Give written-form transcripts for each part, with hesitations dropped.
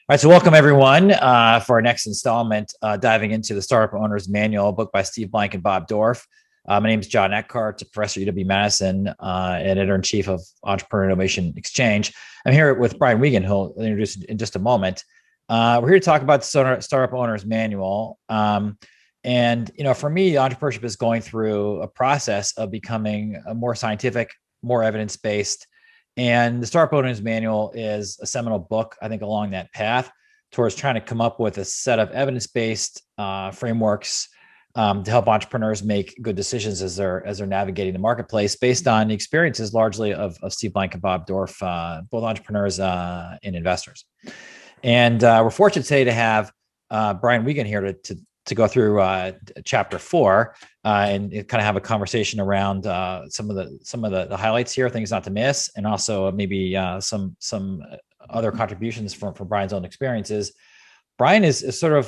All right, so welcome everyone for our next installment, diving into the Startup Owner's Manual, a book by Steve Blank and Bob Dorf. My name is John Eckhart, professor at UW-Madison, and editor-in-chief of Entrepreneur Innovation Exchange. I'm here with Brian Wiegand, who'll introduce in just a moment. We're here to talk about the Startup Owner's Manual. And for me, entrepreneurship is going through a process of becoming a more scientific, more evidence-based. And the Startup Owner's Manual is a seminal book, I think, along that path towards trying to come up with a set of evidence-based frameworks to help entrepreneurs make good decisions as they're navigating the marketplace, based on the experiences largely of Steve Blank and Bob Dorf, both entrepreneurs and investors. And we're fortunate today to have Brian Wiegand here to go through chapter 4 and kind of have a conversation around some of the highlights here, things not to miss, and also maybe some other contributions from Brian's own experiences. Brian is sort of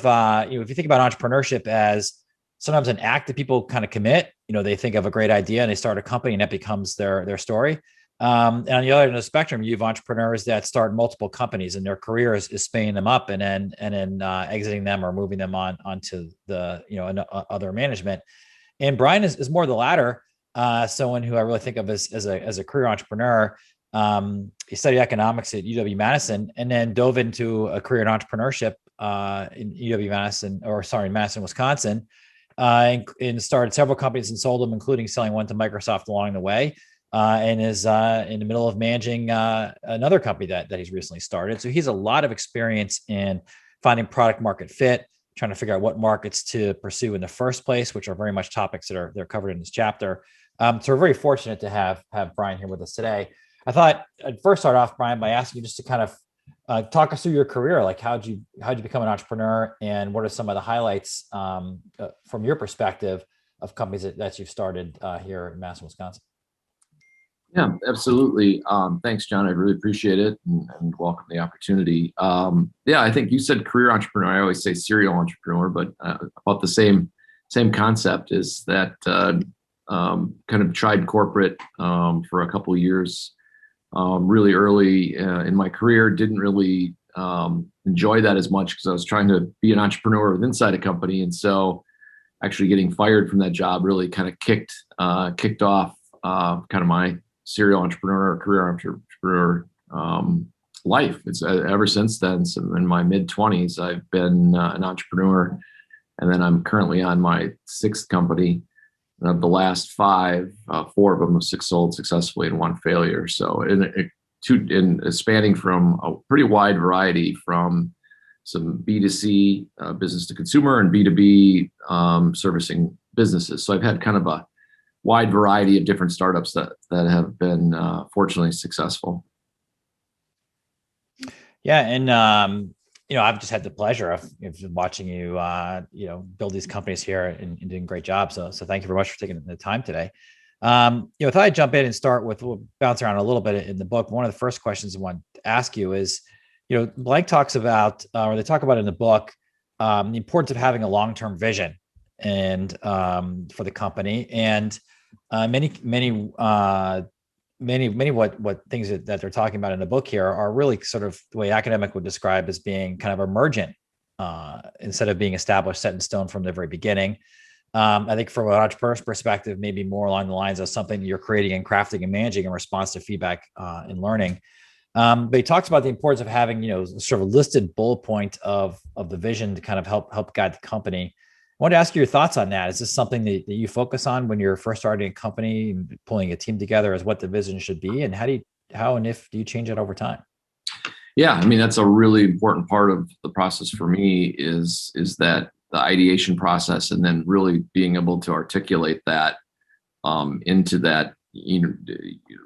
if you think about entrepreneurship as sometimes an act that people kind of commit, they think of a great idea and they start a company and that becomes their story. And on the other end of the spectrum, you have entrepreneurs that start multiple companies and their career is spinning them up and then exiting them or moving them onto the other management. And Brian is more the latter, someone who I really think of as a career entrepreneur. He studied economics at UW-Madison and then dove into a career in entrepreneurship in Madison, Wisconsin, and started several companies and sold them, including selling one to Microsoft along the way. And is in the middle of managing another company that he's recently started. So he's a lot of experience in finding product market fit, trying to figure out what markets to pursue in the first place, which are very much topics that they're covered in this chapter. So we're very fortunate to have Brian here with us today. I thought I'd first start off, Brian, by asking you just to kind of talk us through your career. Like how'd you become an entrepreneur, and what are some of the highlights from your perspective of companies that you've started here in Madison, Wisconsin? Yeah, absolutely. Thanks, John. I really appreciate it and welcome the opportunity. I think you said career entrepreneur. I always say serial entrepreneur, but about the same concept is that kind of tried corporate for a couple of years really early in my career. Didn't really enjoy that as much because I was trying to be an entrepreneur with inside a company. And so actually getting fired from that job really kind of kicked off kind of my serial entrepreneur or career entrepreneur life. It's ever since then. So in my mid-20s, I've been an entrepreneur, and then I'm currently on my 6th company. And of the last 5, 4 of them have sold successfully and 1 failure. So in spanning from a pretty wide variety, from some B2C business to consumer and B2B servicing businesses. So I've had kind of a wide variety of different startups that have been fortunately successful. Yeah, and I've just had the pleasure of watching you, build these companies here and doing a great job. So thank you very much for taking the time today. I thought I'd jump in and start with, we'll bounce around a little bit in the book. One of the first questions I want to ask you is, Blank talks about, or they talk about in the book, the importance of having a long-term vision and for the company, and many what things that they're talking about in the book here are really sort of the way academic would describe as being kind of emergent instead of being established, set in stone from the very beginning. I think from an entrepreneur's perspective, maybe more along the lines of something you're creating and crafting and managing in response to feedback and learning. But he talks about the importance of having, sort of a listed bullet point of the vision to kind of help guide the company. I wanted to ask you your thoughts on that. Is this something that you focus on when you're first starting a company and pulling a team together as what the vision should be? And how and if do you change it over time? Yeah, I mean, that's a really important part of the process for me is that the ideation process, and then really being able to articulate that into that,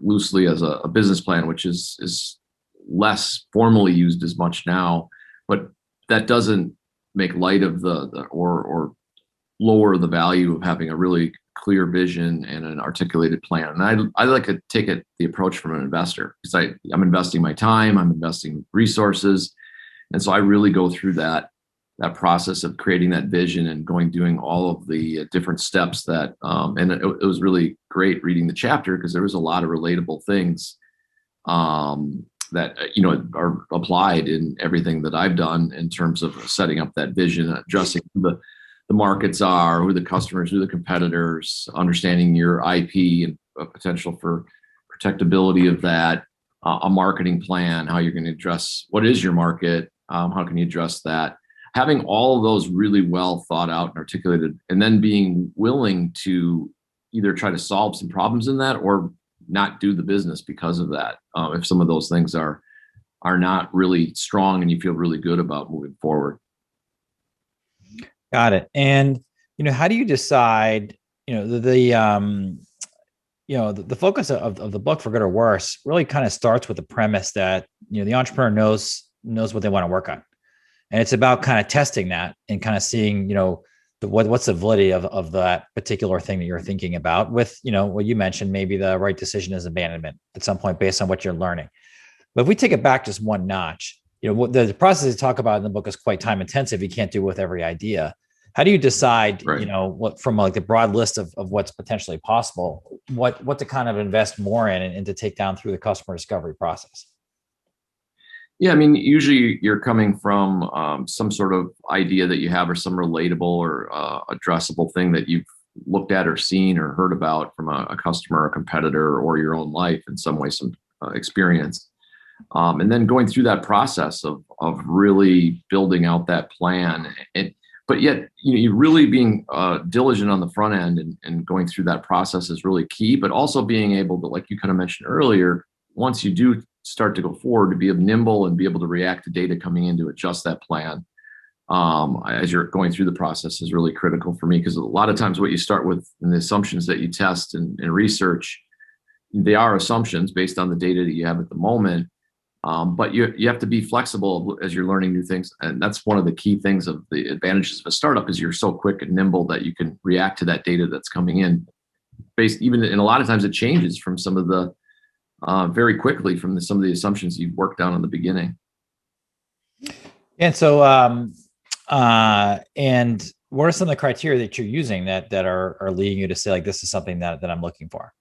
loosely as a business plan, which is less formally used as much now, but that doesn't make light of or lower the value of having a really clear vision and an articulated plan. And I like to take the approach from an investor, because I'm investing my time, I'm investing resources. And so I really go through that process of creating that vision and doing all of the different steps that, and it was really great reading the chapter because there was a lot of relatable things that are applied in everything that I've done in terms of setting up that vision, addressing who the markets are, who the customers, who the competitors, understanding your IP and potential for protectability of that, a marketing plan, how you're going to address what is your market, how can you address that. Having all of those really well thought out and articulated, and then being willing to either try to solve some problems in that or not do the business because of that. If some of those things are not really strong and you feel really good about moving forward. Got it. And, how do you decide, the focus of the book, for good or worse, really kind of starts with the premise that, the entrepreneur knows what they want to work on. And it's about kind of testing that and kind of seeing, what's the validity of that particular thing that you're thinking about with, what you mentioned, maybe the right decision is abandonment at some point based on what you're learning. But if we take it back just one notch, what the process you talk about in the book is quite time intensive. You can't do it with every idea. How do you decide, right, what from like the broad list of what's potentially possible, what to kind of invest more in and to take down through the customer discovery process? Yeah, I mean, usually you're coming from some sort of idea that you have or some relatable or addressable thing that you've looked at or seen or heard about from a customer, a competitor, or your own life in some way, some experience. And then going through that process of really building out that plan. But yet, you really being diligent on the front end and going through that process is really key, but also being able to, like you kind of mentioned earlier, once you do start to go forward, to be nimble and be able to react to data coming in to adjust that plan as you're going through the process is really critical for me, because a lot of times what you start with and the assumptions that you test and research, they are assumptions based on the data that you have at the moment. But you have to be flexible as you're learning new things. And that's one of the key things of the advantages of a startup is you're so quick and nimble that you can react to that data that's coming in. Even and a lot of times it changes from some of the very quickly from some of the assumptions you've worked on in the beginning. And so, and what are some of the criteria that you're using that are leading you to say, like, this is something that I'm looking for?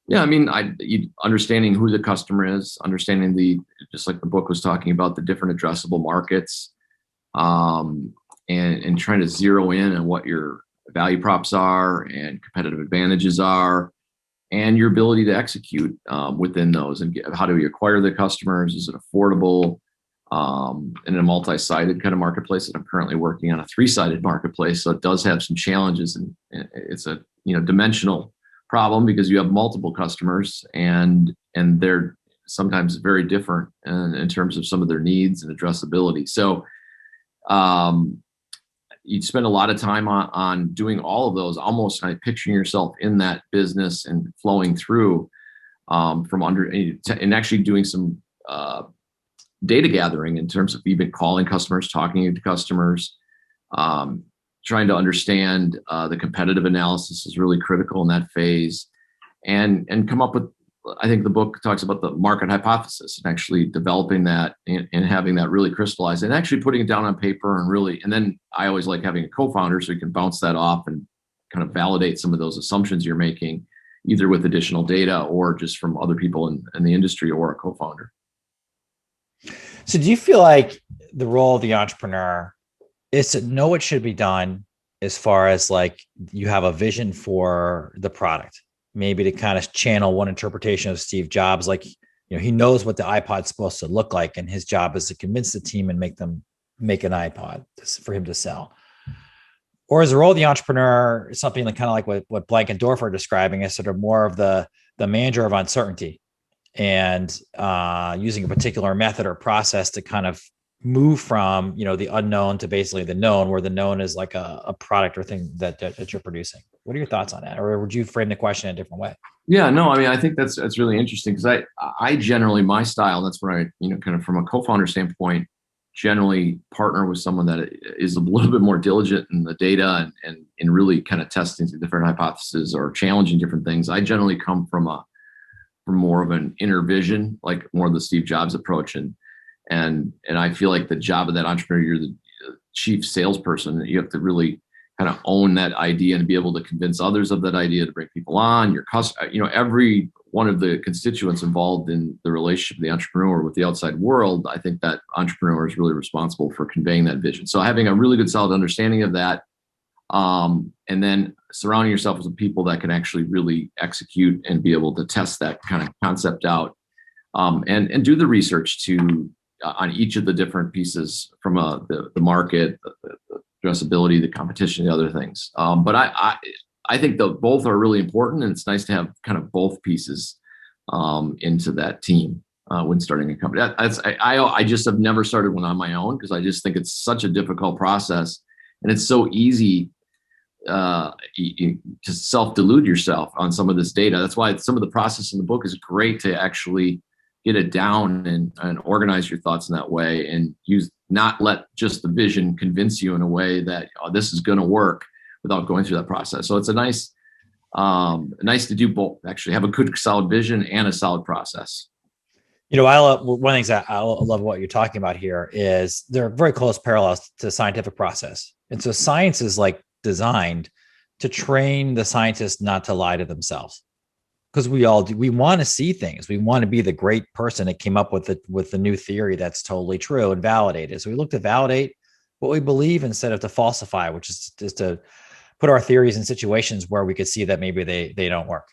Yeah, I mean, understanding who the customer is, understanding just like the book was talking about, the different addressable markets, and trying to zero in on what your value props are and competitive advantages are, and your ability to execute within those. And how do we acquire the customers? Is it affordable? In a multi-sided kind of marketplace that I'm currently working on, a 3-sided marketplace, so it does have some challenges, and it's a dimensional problem because you have multiple customers and they're sometimes very different in terms of some of their needs and addressability. So you spend a lot of time on doing all of those, almost kind of picturing yourself in that business and flowing through from under and actually doing some data gathering in terms of even calling customers, talking to customers, trying to understand the competitive analysis is really critical in that phase, and come up with, I think the book talks about the market hypothesis and actually developing that and having that really crystallized and actually putting it down on paper and then I always like having a co-founder so you can bounce that off and kind of validate some of those assumptions you're making, either with additional data or just from other people in the industry or a co-founder. So do you feel like the role of the entrepreneur is to know what should be done as far as like you have a vision for the product, maybe to kind of channel one interpretation of Steve Jobs, like, he knows what the iPod's supposed to look like, and his job is to convince the team and make them make an iPod for him to sell? Or is the role of the entrepreneur something like kind of like what Blank and Dorf are describing as sort of more of the manager of uncertainty and using a particular method or process to kind of move from, the unknown to basically the known, where the known is like a product or thing that you're producing? What are your thoughts on that? Or would you frame the question in a different way? Yeah, no, I mean, I think that's really interesting because I generally, my style, that's where I, kind of from a co-founder standpoint, generally partner with someone that is a little bit more diligent in the data and really kind of testing different hypotheses or challenging different things. I generally come from more of an inner vision, like more of the Steve Jobs approach. And I feel like the job of that entrepreneur, you're the chief salesperson. You have to really kind of own that idea and be able to convince others of that idea to bring people on. Your customer, every one of the constituents involved in the relationship of the entrepreneur with the outside world, I think that entrepreneur is really responsible for conveying that vision. So having a really good, solid understanding of that, and then surrounding yourself with people that can actually really execute and be able to test that kind of concept out, and do the research to on each of the different pieces from the market, the addressability, the competition, the other things. But I think both are really important, and it's nice to have kind of both pieces into that team when starting a company. I just have never started one on my own because I just think it's such a difficult process, and it's so easy to self-delude yourself on some of this data. That's why some of the process in the book is great to actually get it down and organize your thoughts in that way, and not let just the vision convince you in a way that this is going to work without going through that process. So it's nice to do both, actually have a good solid vision and a solid process. You know, one of the things that I love what you're talking about here is there are very close parallels to the scientific process. And so science is like designed to train the scientists not to lie to themselves. Because we all do. We want to see things. We want to be the great person that came up with the new theory that's totally true and validated. So we look to validate what we believe instead of to falsify, which is just to put our theories in situations where we could see that maybe they don't work.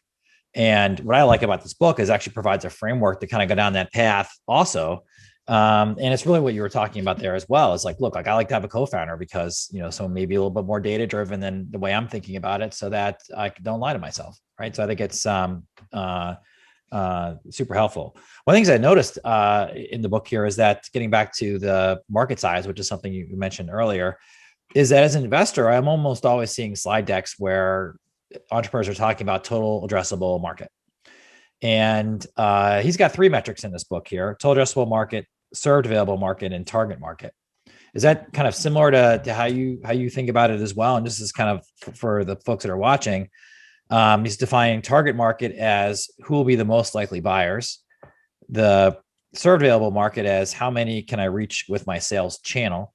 And what I like about this book is actually provides a framework to kind of go down that path also. And it's really what you were talking about there as well. It's like, look, I like to have a co-founder because, so maybe a little bit more data driven than the way I'm thinking about it, so that I don't lie to myself. Right. So I think it's super helpful. One of the things I noticed in the book here is that, getting back to the market size, which is something you mentioned earlier, is that as an investor, I'm almost always seeing slide decks where entrepreneurs are talking about total addressable market. And he's got 3 metrics in this book here: total addressable market, served available market, and target market. Is that kind of similar to how you think about it as well? And this is kind of for the folks that are watching. He's defining target market as who will be the most likely buyers, the served available market as how many can I reach with my sales channel,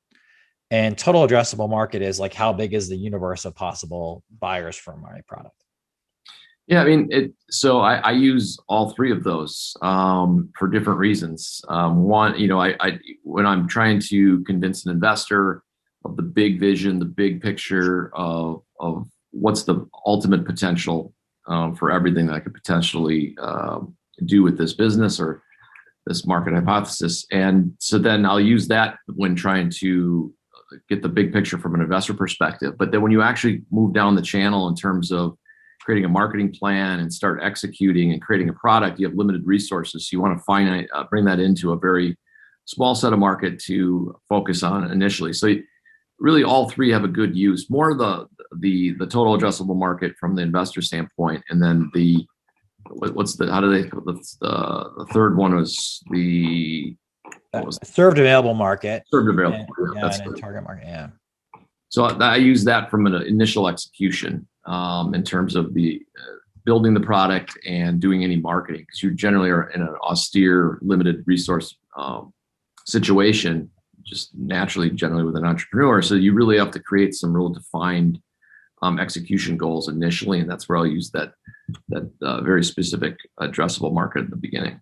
and total addressable market is like how big is the universe of possible buyers for my product. Yeah, I mean, so I use all 3 of those for different reasons. One, I when I'm trying to convince an investor of the big vision, the big picture of what's the ultimate potential for everything that I could potentially do with this business or this market hypothesis. And so then I'll use that when trying to get the big picture from an investor perspective. But then when you actually move down the channel in terms of creating a marketing plan and start executing and creating a product, you have limited resources. So you want to bring that into a very small set of market to focus on initially. So really all 3 have a good use. More the total addressable market from the investor standpoint, and then the third one was served available market. Served available. And target market. Yeah. So I use that from an initial execution in terms of the building the product and doing any marketing, because you generally are in an austere, limited resource situation, just naturally, generally with an entrepreneur. So you really have to create some real defined execution goals initially, and that's where I'll use that very specific addressable market at the beginning.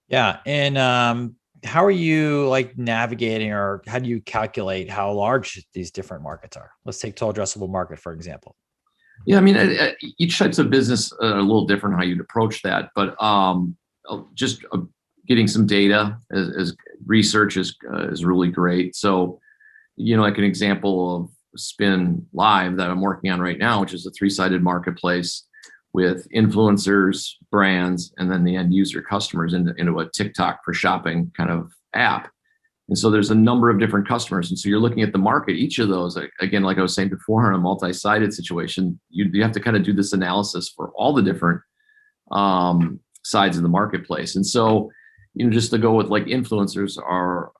Yeah, and how are you like navigating, or how do you calculate how large these different markets are? Let's take total addressable market, for example. Yeah, I mean, each types of business are a little different how you'd approach that, but just getting some data as research is really great. So, like an example of Spin Live that I'm working on right now, which is a 3-sided marketplace with influencers, brands, and then the end user customers into a TikTok for shopping kind of app. And so there's a number of different customers. And so you're looking at the market, each of those, again, like I was saying before, in a multi-sided situation, you have to kind of do this analysis for all the different sides of the marketplace. And so, just to go with like influencers are,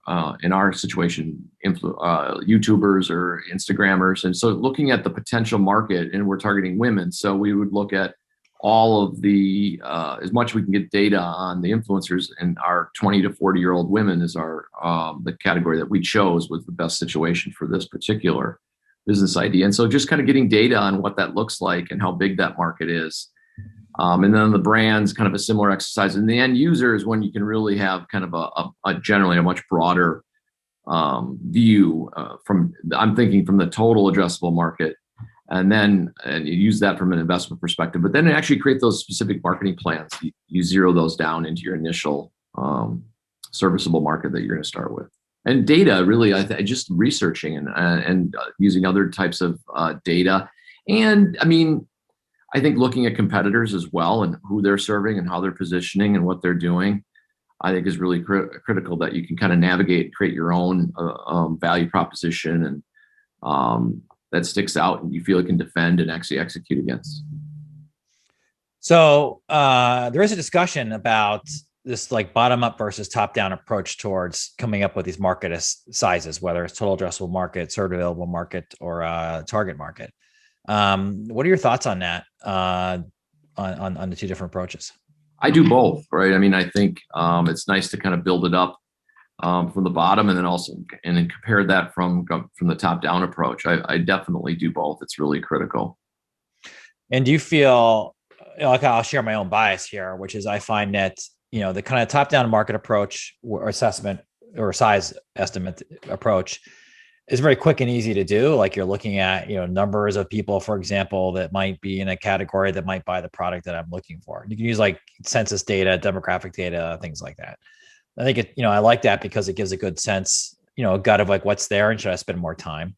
in our situation, YouTubers or Instagrammers. And so looking at the potential market, and we're targeting women. So we would look at all of the, as much we can get data on the influencers, and our 20 to 40-year-old women is our, the category that we chose was the best situation for this particular business idea. And so just kind of getting data on what that looks like and how big that market is. And then the brand's kind of a similar exercise. And the end user is when you can really have kind of a generally a much broader view I'm thinking from the total addressable market, and you use that from an investment perspective, but then actually create those specific marketing plans. You zero those down into your initial serviceable market that you're going to start with. And data, really, just researching and using other types of data. And I mean, I think looking at competitors as well and who they're serving and how they're positioning and what they're doing, I think is really critical, that you can kind of navigate and create your own value proposition and that sticks out and you feel it can defend and actually execute against. So there is a discussion about this like bottom up versus top down approach towards coming up with these market sizes, whether it's total addressable market, served available market, or target market. What are your thoughts on that, on the two different approaches? I do both, right? I mean, I think it's nice to kind of build it up from the bottom, and then compare that from the top down approach. I definitely do both. It's really critical. And do you feel like, I'll share my own bias here, which is I find that, the kind of top down market approach or assessment or size estimate approach is very quick and easy to do. Like you're looking at, numbers of people, for example, that might be in a category that might buy the product that I'm looking for. You can use like census data, demographic data, things like that. I think I like that because it gives a good sense, a gut of like what's there and should I spend more time.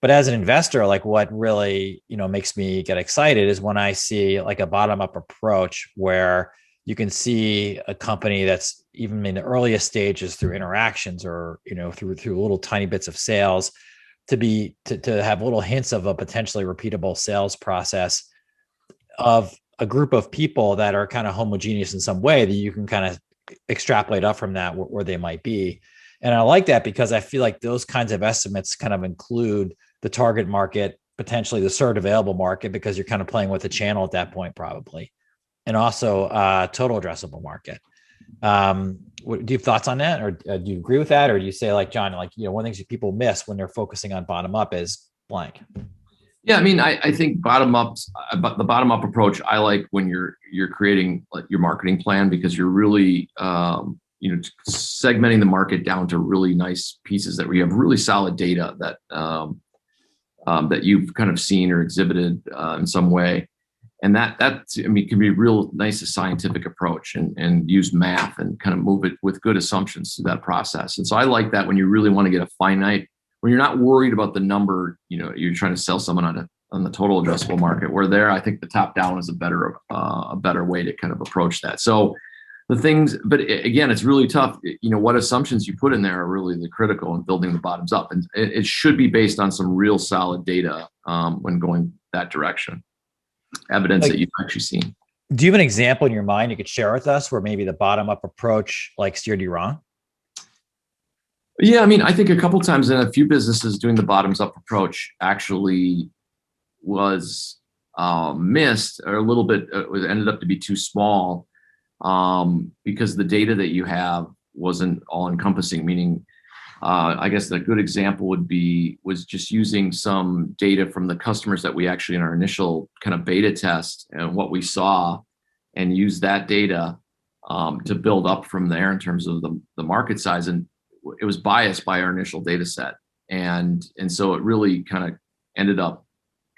But as an investor, like what really, makes me get excited is when I see like a bottom up approach where you can see a company that's even in the earliest stages through interactions or, through little tiny bits of sales to have little hints of a potentially repeatable sales process of a group of people that are kind of homogeneous in some way that you can kind of extrapolate up from that where they might be. And I like that because I feel like those kinds of estimates kind of include the target market, potentially the served available market, because you're kind of playing with the channel at that point, probably. And also total addressable market. Do you have thoughts on that? Or do you agree with that? Or do you say like, John, like, one of the things that people miss when they're focusing on bottom up is blank? Yeah, I mean, I think the bottom up approach, I like when you're creating like your marketing plan, because you're really, segmenting the market down to really nice pieces that we have really solid data that that you've kind of seen or exhibited in some way. And that can be real nice, a scientific approach and use math and kind of move it with good assumptions through that process. And so I like that when you really want to get a finite, when you're not worried about the number, you're trying to sell someone on the total addressable market, where there, I think the top down is a better way to kind of approach that. So the things, but again, it's really tough. What assumptions you put in there are really the critical in building the bottoms up. And it should be based on some real solid data when going that direction. Evidence that you've actually seen. Do you have an example in your mind you could share with us where maybe the bottom up approach like steered you wrong? Yeah, I mean, I think a couple times in a few businesses doing the bottoms up approach actually was missed, or a little bit ended up to be too small because the data that you have wasn't all encompassing, meaning I guess a good example was just using some data from the customers that we actually in our initial kind of beta test and what we saw, and use that data to build up from there in terms of the market size. And it was biased by our initial data set. And so it really kind of ended up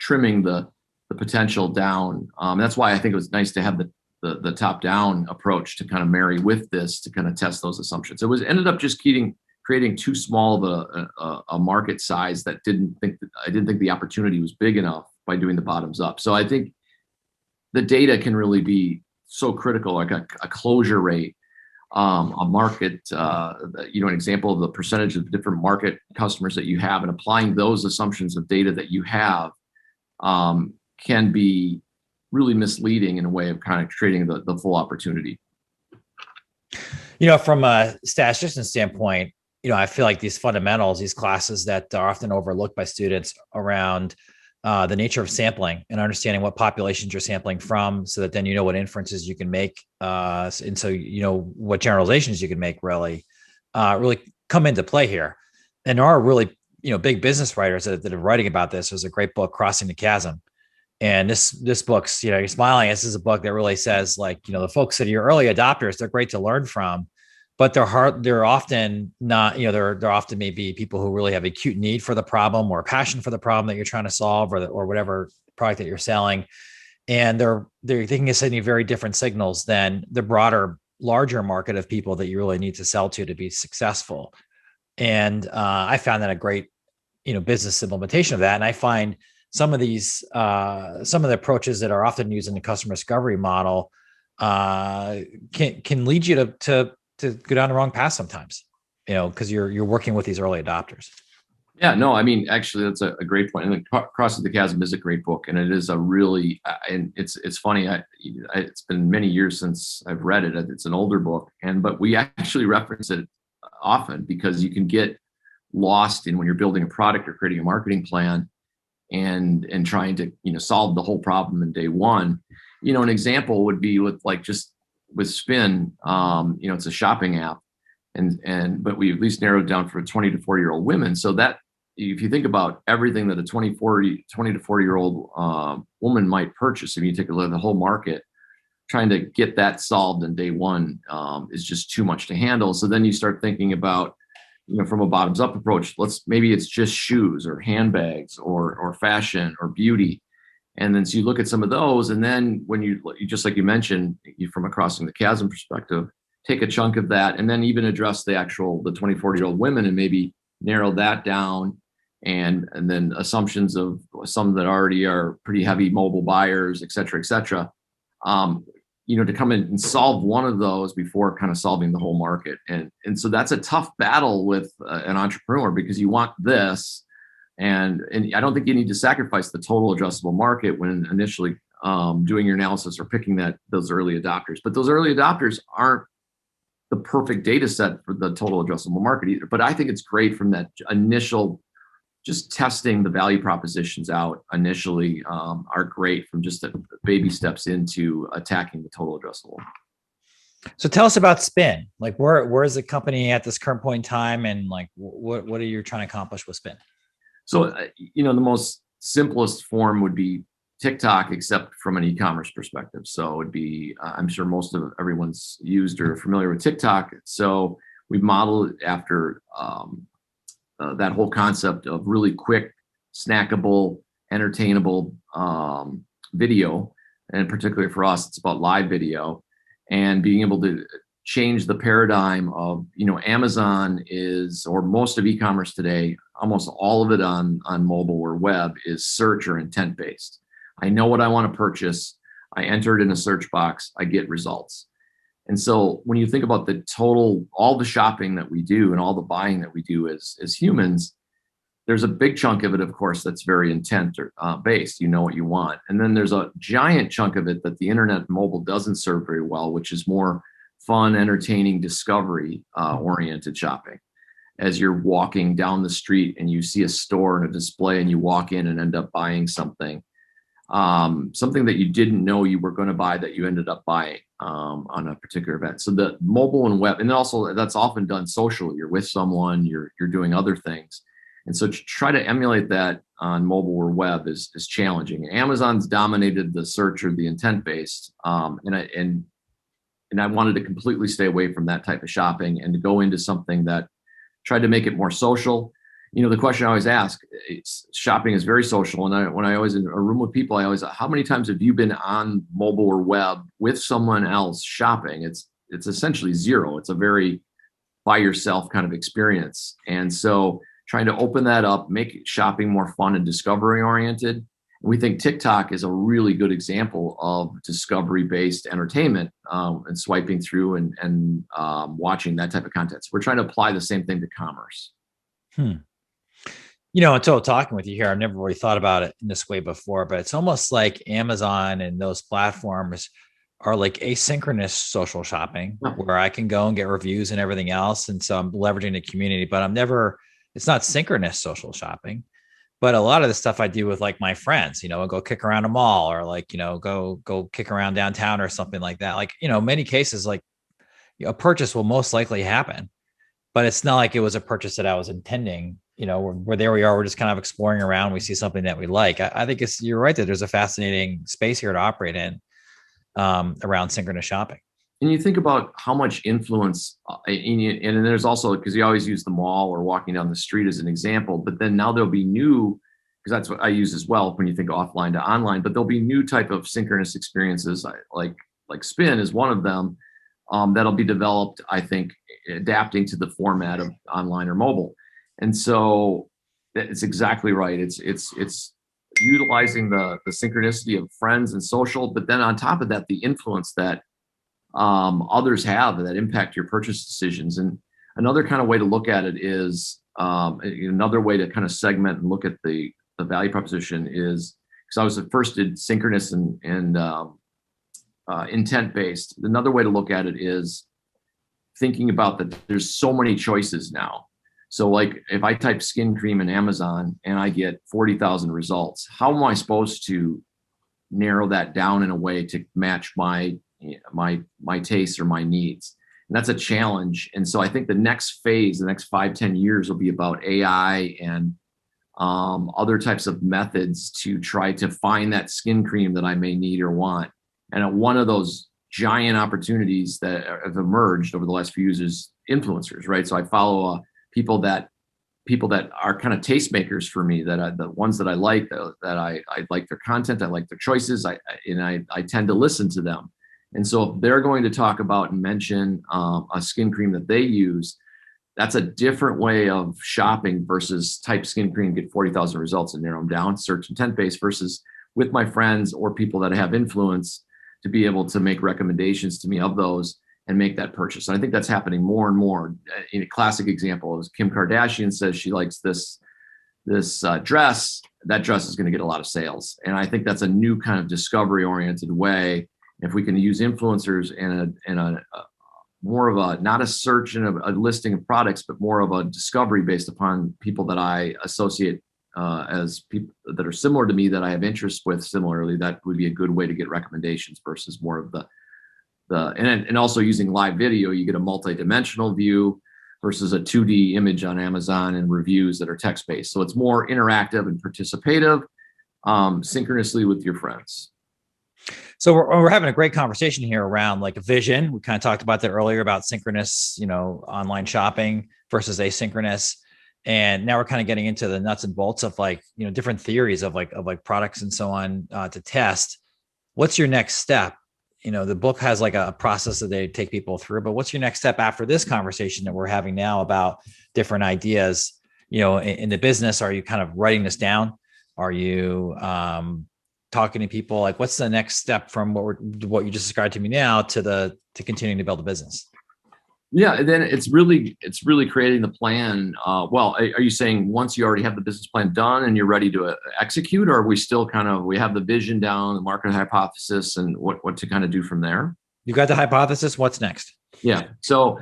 trimming the potential down. That's why I think it was nice to have the top down approach to kind of marry with this to kind of test those assumptions. It ended up just creating too small of a market size that I didn't think the opportunity was big enough by doing the bottoms up. So I think the data can really be so critical, like a closure rate, a market, an example of the percentage of different market customers that you have, and applying those assumptions of data that you have can be really misleading in a way of kind of creating the full opportunity. From a statistician standpoint, I feel like these fundamentals, these classes that are often overlooked by students around the nature of sampling and understanding what populations you're sampling from, so that then what inferences you can make, and so what generalizations you can make really come into play here. And there are really big business writers that are writing about this. There's a great book, Crossing the Chasm, And this book's, you're smiling. This is a book that really says, like, the folks that are your early adopters, they're great to learn from, but they're often not, they're often maybe people who really have acute need for the problem or passion for the problem that you're trying to solve, or whatever product that you're selling. And they can send you very different signals than the broader, larger market of people that you really need to sell to be successful. And I found that a great, business implementation of that. And I find some of the approaches that are often used in the customer discovery model can lead you to go down the wrong path sometimes, because you're working with these early adopters. Yeah, no, I mean, actually, that's a great point. And Crossing the Chasm is a great book, and it is a really, and it's funny. It's been many years since I've read it. It's an older book, but we actually reference it often because you can get lost in when you're building a product or creating a marketing plan, and trying to solve the whole problem in day one. An example would be with Spin. It's a shopping app, but we at least narrowed down for 20 to 40-year-old women. So that if you think about everything that a 20 to 40-year-old woman might purchase, if you take a look at the whole market, trying to get that solved in day one is just too much to handle. So then you start thinking about, from a bottoms up approach, maybe it's just shoes or handbags or fashion or beauty. And then so you look at some of those, and then when you just like you mentioned, from a Crossing the Chasm perspective, take a chunk of that and then even address the 20, 40-year-old women and maybe narrow that down. And then assumptions of some that already are pretty heavy mobile buyers, et cetera, to come in and solve one of those before kind of solving the whole market. And so that's a tough battle with an entrepreneur, because you want this, and I don't think you need to sacrifice the total addressable market when initially doing your analysis or picking those early adopters. But those early adopters aren't the perfect data set for the total addressable market either. But I think it's great from that initial, just testing the value propositions out initially are great from just the baby steps into attacking the total addressable. So tell us about Spin. Like, where is the company at this current point in time, and like what are you trying to accomplish with Spin? So the most simplest form would be TikTok, except from an e-commerce perspective. So it would be I'm sure most of everyone's used or familiar with TikTok. So we've modeled it after that whole concept of really quick, snackable, entertainable video. And particularly for us, it's about live video and being able to change the paradigm of, Amazon is, or most of e-commerce today, almost all of it on mobile or web is search or intent based. I know what I want to purchase. I enter it in a search box. I get results. And so when you think about all the shopping that we do and all the buying that we do as humans, there's a big chunk of it, of course, that's very intent based. You know what you want. And then there's a giant chunk of it that the internet and mobile doesn't serve very well, which is more fun, entertaining, discovery oriented shopping. As you're walking down the street and you see a store and a display and you walk in and end up buying something that you didn't know you were going to buy that you ended up buying on a particular event. So the mobile and web, and then also that's often done socially. You're with someone, you're doing other things. And so to try to emulate that on mobile or web is challenging. Amazon's dominated the search or the intent based. And I wanted to completely stay away from that type of shopping and to go into something that tried to make it more social. The question I always ask, shopping is very social. And when I always in a room with people, I always, how many times have you been on mobile or web with someone else shopping? It's essentially zero. It's a very by yourself kind of experience. And so trying to open that up, make shopping more fun and discovery oriented. We think TikTok is a really good example of discovery-based entertainment and swiping through and watching that type of content. So we're trying to apply the same thing to commerce. Until talking with you here, I've never really thought about it in this way before, but it's almost like Amazon and those platforms are like asynchronous social shopping where I can go and get reviews and everything else. And so I'm leveraging the community, but it's not synchronous social shopping. But a lot of the stuff I do with like my friends, I'll go kick around a mall or like, go kick around downtown or something like that. Like, many cases, like a purchase will most likely happen, but it's not like it was a purchase that I was intending we're there, we are, we're just kind of exploring around. We see something that we like. I think you're right that there's a fascinating space here to operate in, around synchronous shopping. And you think about how much influence, and there's also, because you always use the mall or walking down the street as an example, but then now there'll be new, because that's what I use as well when you think offline to online, but there'll be new type of synchronous experiences, like spin is one of them, that'll be developed, I think, adapting to the format of online or mobile. And so it's exactly right. It's utilizing the synchronicity of friends and social, but then on top of that, the influence that others have that impact your purchase decisions. And another kind of way to look at it is, another way to kind of segment and look at the value proposition is, because I was at first did synchronous and intent based. Another way to look at it is thinking about that there's so many choices now. So like if I type skin cream in Amazon and I get 40,000 results, how am I supposed to narrow that down in a way to match my tastes or my needs? And that's a challenge. And so I think the next phase, the next 5-10 years will be about AI and other types of methods to try to find that skin cream that I may need or want. And one of those giant opportunities that have emerged over the last few years is influencers, right? So I follow people that are kind of tastemakers for me, the ones that I like, that I like their content, I like their choices, I tend to listen to them. And so if they're going to talk about and mention a skin cream that they use, that's a different way of shopping versus type skin cream, get 40,000 results and narrow them down, search intent based, versus with my friends or people that have influence to be able to make recommendations to me of those and make that purchase. And I think that's happening more and more. In a classic example is Kim Kardashian says she likes this dress. That dress is going to get a lot of sales. And I think that's a new kind of discovery oriented way. If we can use influencers and a more of a, not a search and a listing of products, but more of a discovery based upon people that I associate as people that are similar to me, that I have interest with similarly, that would be a good way to get recommendations versus more of and also using live video, you get a multi-dimensional view versus a 2D image on Amazon and reviews that are text-based. So it's more interactive and participative, synchronously with your friends. So we're having a great conversation here around like a vision. We kind of talked about that earlier about synchronous, online shopping versus asynchronous. And now we're kind of getting into the nuts and bolts of like, different theories of like products and so on to test. What's your next step? The book has like a process that they take people through, but what's your next step after this conversation that we're having now about different ideas, in the business? Are you kind of writing this down? Are you, talking to people? Like, what's the next step from what you just described to me now to continuing to build a business? Yeah, and then it's really creating the plan. Well, are you saying once you already have the business plan done and you're ready to execute, or are we still we have the vision down, the market hypothesis, and what to kind of do from there? You got the hypothesis. What's next? Yeah. So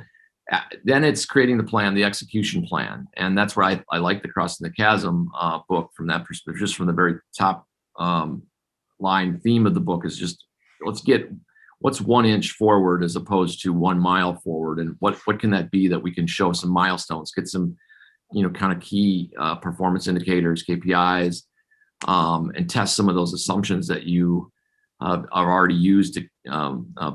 then it's creating the plan, the execution plan, and that's where I like the Crossing the Chasm book from that perspective. Just from the very top line theme of the book is just what's 1 inch forward as opposed to 1 mile forward, and what can that be that we can show some milestones, get some kind of key performance indicators, KPIs, and test some of those assumptions that you are already used to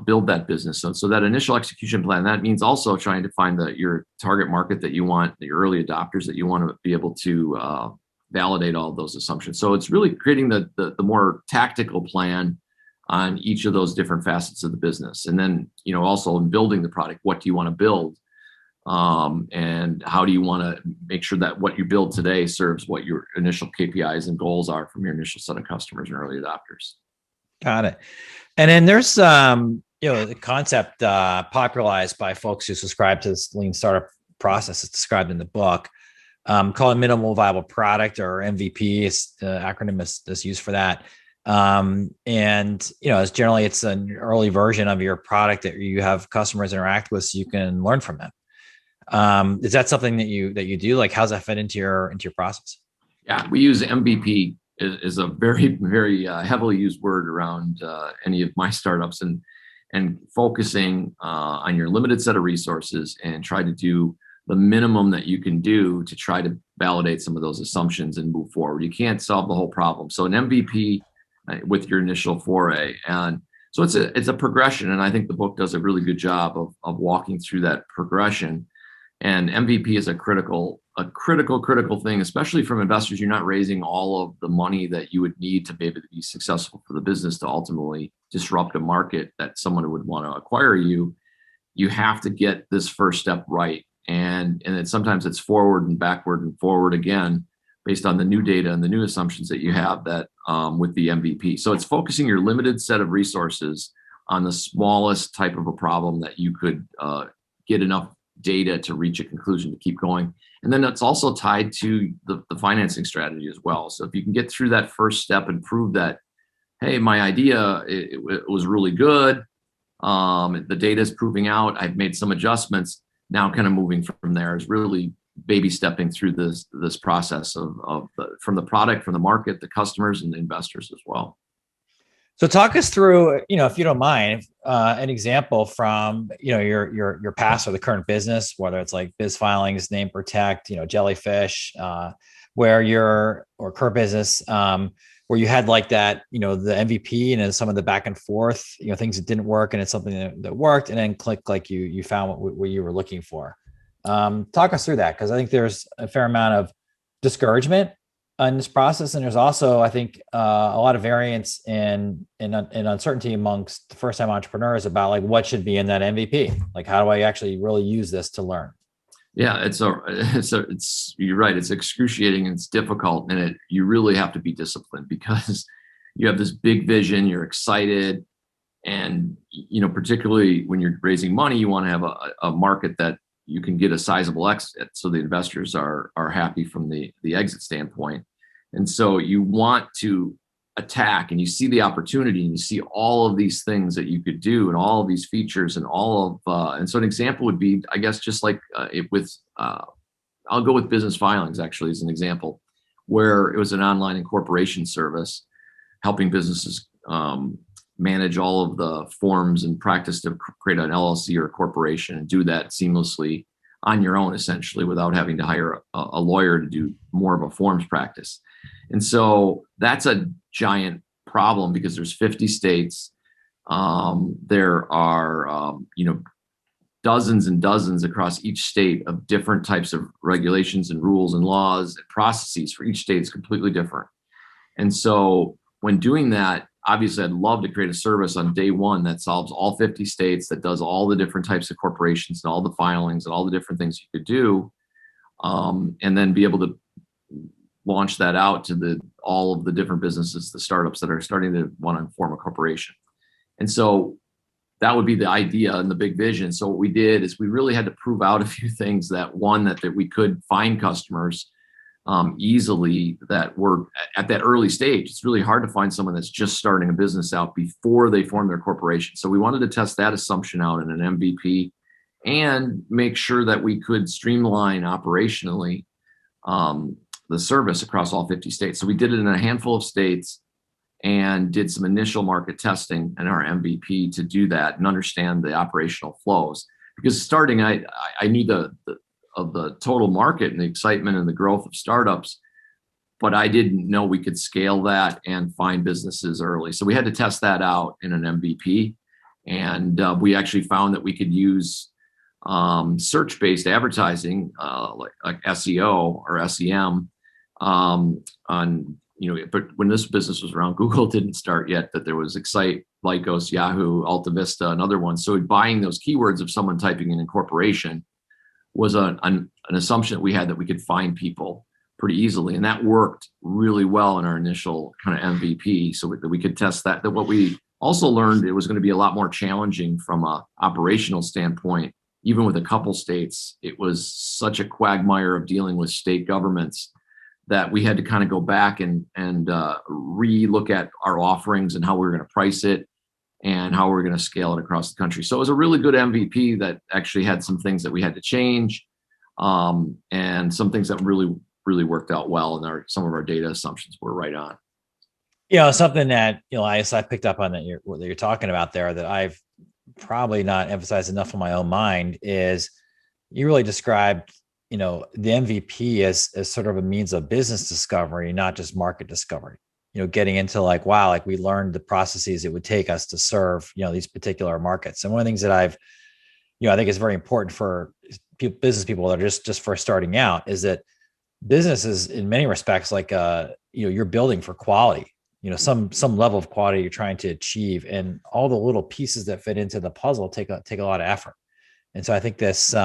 build that business. So that initial execution plan, that means also trying to find your target market that you want, the early adopters that you want to be able to validate all of those assumptions. So it's really creating the more tactical plan on each of those different facets of the business. And then, also in building the product, what do you want to build? And how do you want to make sure that what you build today serves what your initial KPIs and goals are from your initial set of customers and early adopters? Got it. And then there's, the concept popularized by folks who subscribe to this lean startup process. It's described in the book. Call it minimal viable product, or MVP is the acronym is used for that. It's generally, it's an early version of your product that you have customers interact with, so you can learn from them. Is that something that you do? Like, how's that fit into your process? Yeah, we use MVP is a very, very heavily used word around any of my startups, and focusing on your limited set of resources and try to do the minimum that you can do to try to validate some of those assumptions and move forward. You can't solve the whole problem. So an MVP with your initial foray. And so it's a progression. And I think the book does a really good job of walking through that progression. And MVP is a critical thing, especially from investors. You're not raising all of the money that you would need to be able to be successful for the business to ultimately disrupt a market that someone would want to acquire you. You have to get this first step right. And then sometimes it's forward and backward and forward again, based on the new data and the new assumptions that you have that with the MVP. So it's focusing your limited set of resources on the smallest type of a problem that you could get enough data to reach a conclusion to keep going. And then it's also tied to the financing strategy as well. So if you can get through that first step and prove that, hey, my idea, it was really good. The data is proving out. I've made some adjustments. Now kind of moving from there is really baby stepping through this process from the product, from the market, the customers, and the investors as well. So talk us through, if you don't mind, an example from, your past or the current business, whether it's like biz filings, name protect, jellyfish, or current business, where you had like that, the MVP and then some of the back and forth, things that didn't work and it's something that worked, and then click, like you found what you were looking for. Talk us through that, because I think there's a fair amount of discouragement in this process, and there's also, I think, a lot of variance in uncertainty amongst the first-time entrepreneurs about like what should be in that MVP. Like, how do I actually really use this to learn? Yeah, you're right. It's excruciating and it's difficult, and you really have to be disciplined because you have this big vision. You're excited, and particularly when you're raising money, you want to have a market that you can get a sizable exit, so the investors are happy from the exit standpoint. And so you want to attack, and you see the opportunity, and you see all of these things that you could do, and all of these features, and and so an example would be, I guess, just like I'll go with business filings actually as an example, where it was an online incorporation service helping businesses manage all of the forms and practice to create an LLC or a corporation and do that seamlessly on your own, essentially, without having to hire a lawyer to do more of a forms practice. And so that's a giant problem because there's 50 states. There are, dozens and dozens across each state of different types of regulations and rules and laws and processes for each state is completely different. And so when doing that, obviously, I'd love to create a service on day one that solves all 50 states, that does all the different types of corporations and all the filings and all the different things you could do, and then be able to launch that out to all of the different businesses, the startups that are starting to want to form a corporation. And so that would be the idea and the big vision. So what we did is we really had to prove out a few things. That we could find customers easily that were at that early stage. It's really hard to find someone that's just starting a business out before they form their corporation. So we wanted to test that assumption out in an MVP and make sure that we could streamline operationally the service across all 50 states. So we did it in a handful of states and did some initial market testing in our MVP to do that and understand the operational flows. Because starting, I knew of the total market and the excitement and the growth of startups, but I didn't know we could scale that and find businesses early. So we had to test that out in an MVP. And we actually found that we could use search-based advertising, like SEO or SEM but when this business was around, Google didn't start yet, that there was Excite, Lycos, Yahoo, Alta Vista, and other ones. So buying those keywords of someone typing in incorporation was an assumption that we had that we could find people pretty easily. And that worked really well in our initial kind of MVP, so that we could test that. That what we also learned, it was going to be a lot more challenging from a operational standpoint. Even with a couple states, it was such a quagmire of dealing with state governments that we had to kind of go back and re-look at our offerings and how we were going to price it and how we were going to scale it across the country. So it was a really good MVP that actually had some things that we had to change, and some things that really, really worked out well. And some of our data assumptions were right on. Something that, I picked up on what you're talking about there that I've probably not emphasized enough in my own mind is you really described, the MVP as sort of a means of business discovery, not just market discovery. Getting into like, wow, like we learned the processes it would take us to serve, these particular markets. And one of the things that I think is very important for business people that are just first starting out is that business is in many respects like, you're building for quality, some level of quality you're trying to achieve, and all the little pieces that fit into the puzzle take a lot of effort. And so I think this,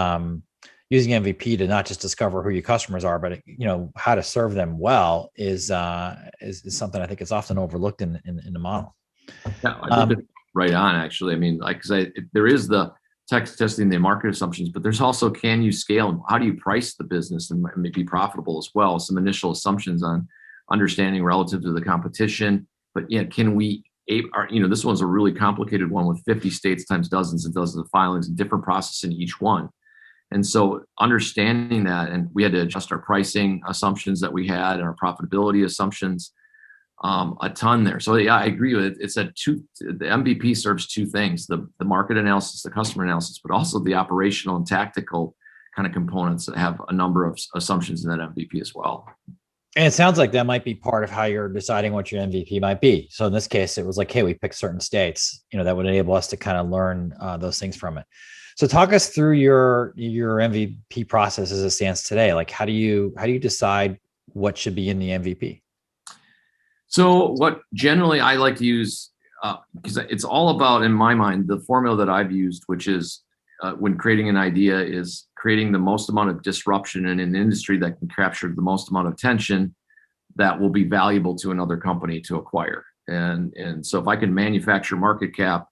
using MVP to not just discover who your customers are, but how to serve them well is something I think is often overlooked in the model. Yeah, I think that's right on, actually. I mean, like, there is the text testing, the market assumptions, but there's also, can you scale and how do you price the business and be profitable as well? Some initial assumptions on understanding relative to the competition. But yeah, can we, this one's a really complicated one with 50 states times dozens and dozens of filings and different process in each one. And so understanding that, and we had to adjust our pricing assumptions that we had and our profitability assumptions a ton there. So yeah, I agree with it. It's the MVP serves two things: the market analysis, the customer analysis, but also the operational and tactical kind of components that have a number of assumptions in that MVP as well. And it sounds like that might be part of how you're deciding what your MVP might be. So in this case, it was like, hey, we picked certain states, that would enable us to kind of learn those things from it. So talk us through your MVP process as it stands today. Like, how do you decide what should be in the MVP? So what generally I like to use, because it's all about, in my mind, the formula that I've used, which is when creating an idea, is creating the most amount of disruption in an industry that can capture the most amount of attention that will be valuable to another company to acquire. And so if I can manufacture market cap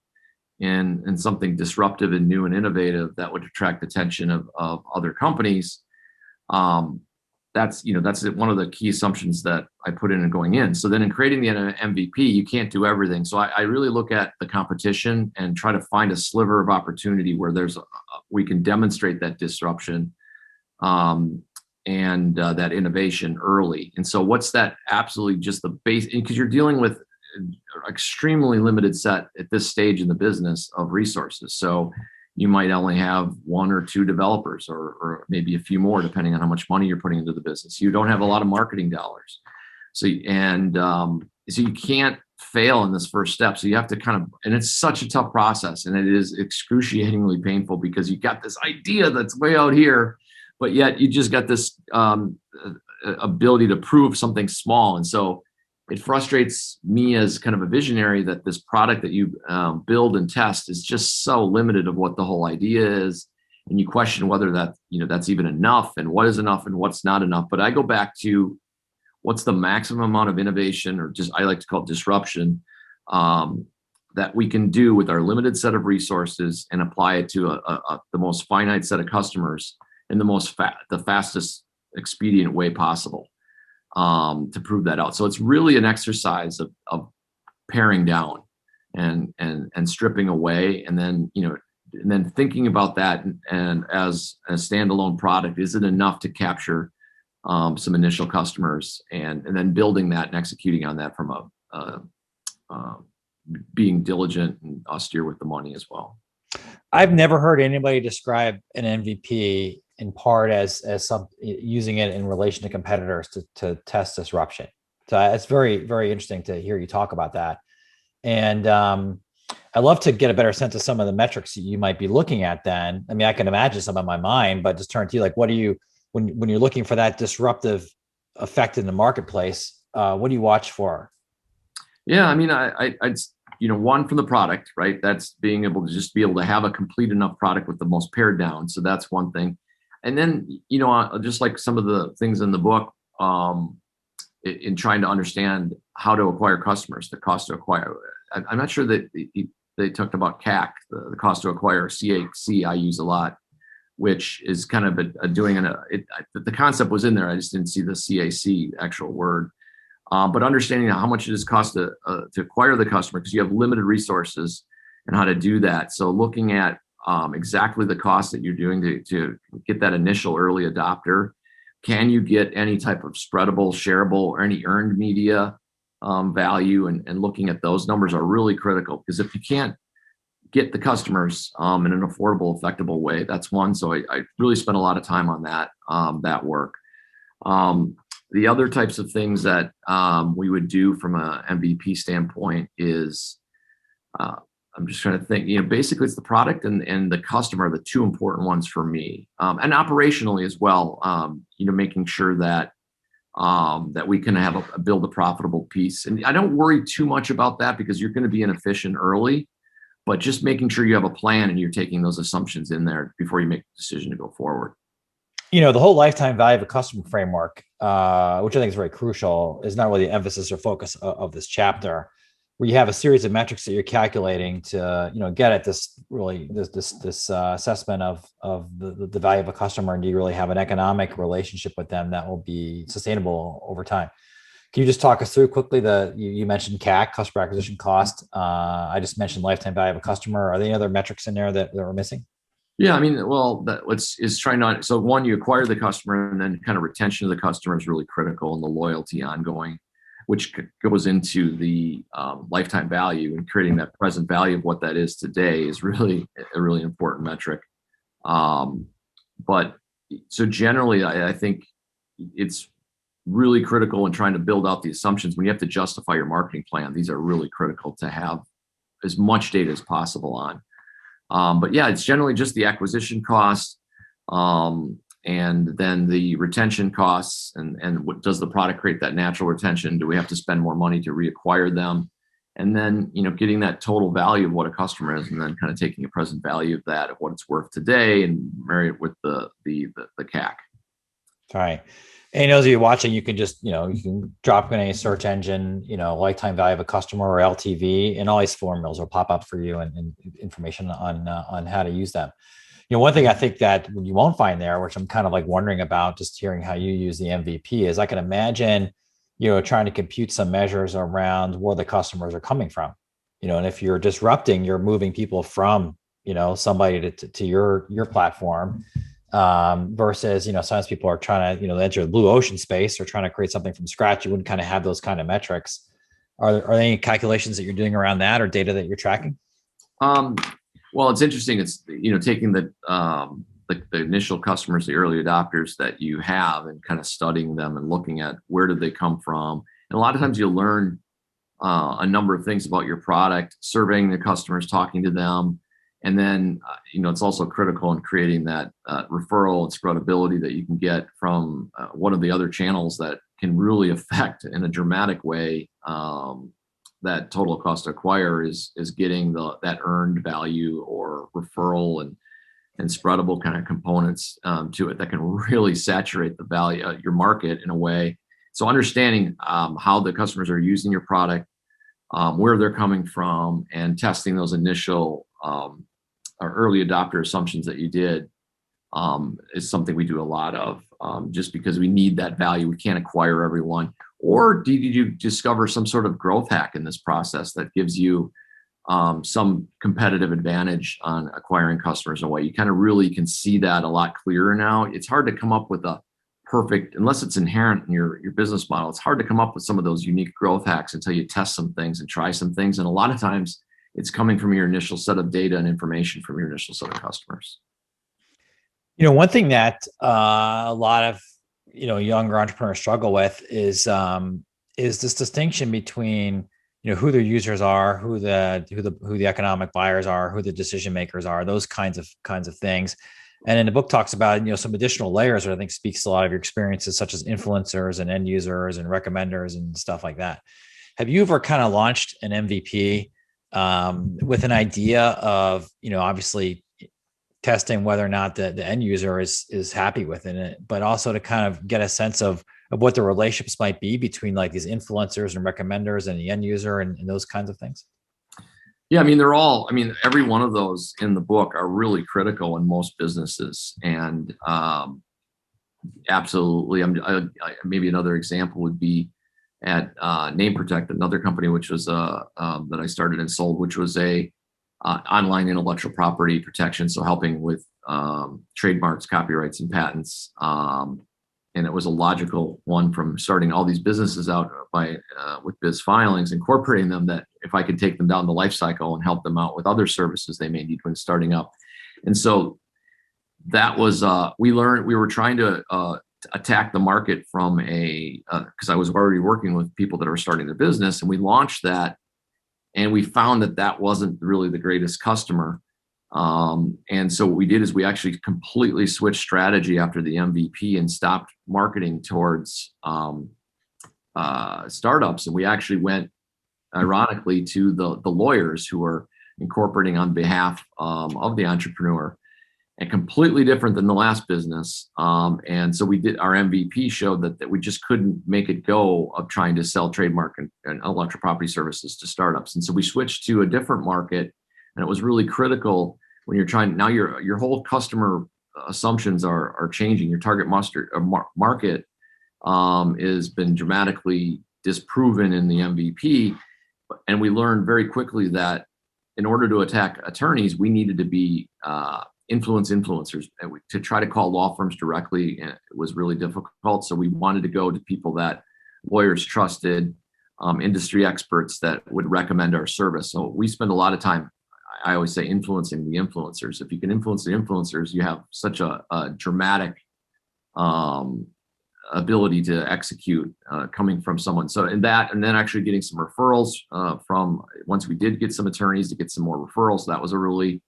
in something disruptive and new and innovative that would attract attention of other companies, that's one of the key assumptions that I put in and going in. So then in creating the MVP, you can't do everything. So I really look at the competition and try to find a sliver of opportunity where we can demonstrate that disruption and that innovation early. And so what's that? Absolutely just the base, because you're dealing with extremely limited set at this stage in the business of resources. So you might only have one or two developers or maybe a few more, depending on how much money you're putting into the business. You don't have a lot of marketing dollars. So you can't fail in this first step. So you have to and it's such a tough process, and it is excruciatingly painful because you got this idea that's way out here, but yet you just got this ability to prove something small. And so it frustrates me as kind of a visionary that this product that you build and test is just so limited of what the whole idea is. And you question whether that's even enough, and what is enough and what's not enough. But I go back to what's the maximum amount of innovation, or just I like to call it disruption, that we can do with our limited set of resources and apply it to the most finite set of customers in the fastest expedient way possible. To prove that out. So it's really an exercise of paring down and stripping away, and then thinking about that and as a standalone product, is it enough to capture some initial customers, and then building that and executing on that from being diligent and austere with the money as well. I've never heard anybody describe an MVP in part as using it in relation to competitors to test disruption. So it's very, very interesting to hear you talk about that. And I'd love to get a better sense of some of the metrics that you might be looking at then. I mean, I can imagine some in my mind, but just turn to you, like, what do you, when you're looking for that disruptive effect in the marketplace, what do you watch for? Yeah, I mean, I'd one from the product, right? That's being able to have a complete enough product with the most pared down. So that's one thing. And then, just like some of the things in the book, in trying to understand how to acquire customers, the cost to acquire. I'm not sure that they talked about CAC, the cost to acquire. CAC I use a lot, which is kind of the concept was in there. I just didn't see the CAC actual word. But understanding how much it is cost to acquire the customer, because you have limited resources, and how to do that. So looking at exactly the cost that you're doing to get that initial early adopter. Can you get any type of spreadable, shareable, or any earned media value? And looking at those numbers are really critical, because if you can't get the customers in an affordable, effectable way. That's one. So I really spent a lot of time on that work. The other types of things that we would do from a MVP standpoint is I'm just trying to think, basically it's the product and the customer are the two important ones for me. And operationally as well, making sure that that we can build a profitable piece. And I don't worry too much about that because you're going to be inefficient early, but just making sure you have a plan and you're taking those assumptions in there before you make the decision to go forward. The whole lifetime value of a customer framework, which I think is very crucial, is not really the emphasis or focus of this chapter, where you have a series of metrics that you're calculating to, get at this assessment of the value of a customer, and do you really have an economic relationship with them that will be sustainable over time? Can you just talk us through quickly you mentioned CAC, customer acquisition cost. I just mentioned lifetime value of a customer. Are there any other metrics in there that we're missing? Yeah, I mean, well, is trying not. So one, you acquire the customer, and then kind of retention of the customer is really critical, and the loyalty ongoing, which goes into the lifetime value, and creating that present value of what that is today is really a really important metric. But so generally, I think it's really critical in trying to build out the assumptions when you have to justify your marketing plan. These are really critical to have as much data as possible on. But yeah, it's generally just the acquisition costs, and then the retention costs, and what does the product create that natural retention? Do we have to spend more money to reacquire them? And then, getting that total value of what a customer is, and then kind of taking a present value of that, of what it's worth today, and marry it with the CAC. All right. And those of you watching, you can just, you can drop in a search engine, lifetime value of a customer or LTV, and all these formulas will pop up for you and information on how to use them. One thing I think that you won't find there, which I'm kind of like wondering about, just hearing how you use the MVP, is I can imagine, trying to compute some measures around where the customers are coming from, and if you're disrupting, you're moving people from, somebody to your platform. Versus, sometimes people are trying to, enter the blue ocean space or trying to create something from scratch. You wouldn't kind of have those kind of metrics. Are there any calculations that you're doing around that, or data that you're tracking? Well, it's interesting. It's, taking the initial customers, the early adopters that you have, and kind of studying them and looking at where did they come from. And a lot of times you'll learn a number of things about your product, surveying the customers, talking to them. And then, it's also critical in creating that referral and spreadability that you can get from one of the other channels that can really affect in a dramatic way that total cost to acquire is getting that earned value or referral and spreadable kind of components to it that can really saturate the value your market in a way. So understanding how the customers are using your product, where they're coming from, and testing those initial or early adopter assumptions that you did is something we do a lot of, just because we need that value. We can't acquire everyone. Or did you discover some sort of growth hack in this process that gives you some competitive advantage on acquiring customers in a way? You kind of really can see that a lot clearer now. It's hard to come up with a perfect, unless it's inherent in your business model, it's hard to come up with some of those unique growth hacks until you test some things and try some things. And a lot of times it's coming from your initial set of data and information from your initial set of customers. One thing that a lot of younger entrepreneurs struggle with is this distinction between who their users are, who the economic buyers are, who the decision makers are, those kinds of things. And in the book talks about some additional layers that I think speaks to a lot of your experiences, such as influencers and end users and recommenders and stuff like that. Have you ever kind of launched an MVP with an idea of obviously testing whether or not the end user is happy within it, but also to kind of get a sense of what the relationships might be between like these influencers and recommenders and the end user and those kinds of things? Yeah, every one of those in the book are really critical in most businesses. And absolutely, maybe another example would be at Name Protect, another company which was that I started and sold, which was a online intellectual property protection, so helping with trademarks, copyrights, and patents. and it was a logical one from starting all these businesses out by with biz filings, incorporating them, that if I could take them down the life cycle and help them out with other services they may need when starting up. And so that was we learned, we were trying to attack the market from a because I was already working with people that are starting their business, and we launched that, and we found that that wasn't really the greatest customer. And so what we did is we actually completely switched strategy after the MVP and stopped marketing towards startups. And we actually went, ironically, to the lawyers who are incorporating on behalf of the entrepreneur, and completely different than the last business. And so we did, our MVP showed that we just couldn't make it go of trying to sell trademark and intellectual property services to startups. And so we switched to a different market, and it was really critical when you're trying, now your whole customer assumptions are changing. Your target market has been dramatically disproven in the MVP. And we learned very quickly that in order to attack attorneys, we needed to be influencers. To try to call law firms directly, it was really difficult. So we wanted to go to people that lawyers trusted, industry experts that would recommend our service. So we spend a lot of time, I always say, influencing the influencers. If you can influence the influencers, you have such a dramatic ability to execute coming from someone. So in that, and then actually getting some referrals from, once we did get some attorneys, to get some more referrals, that was a really,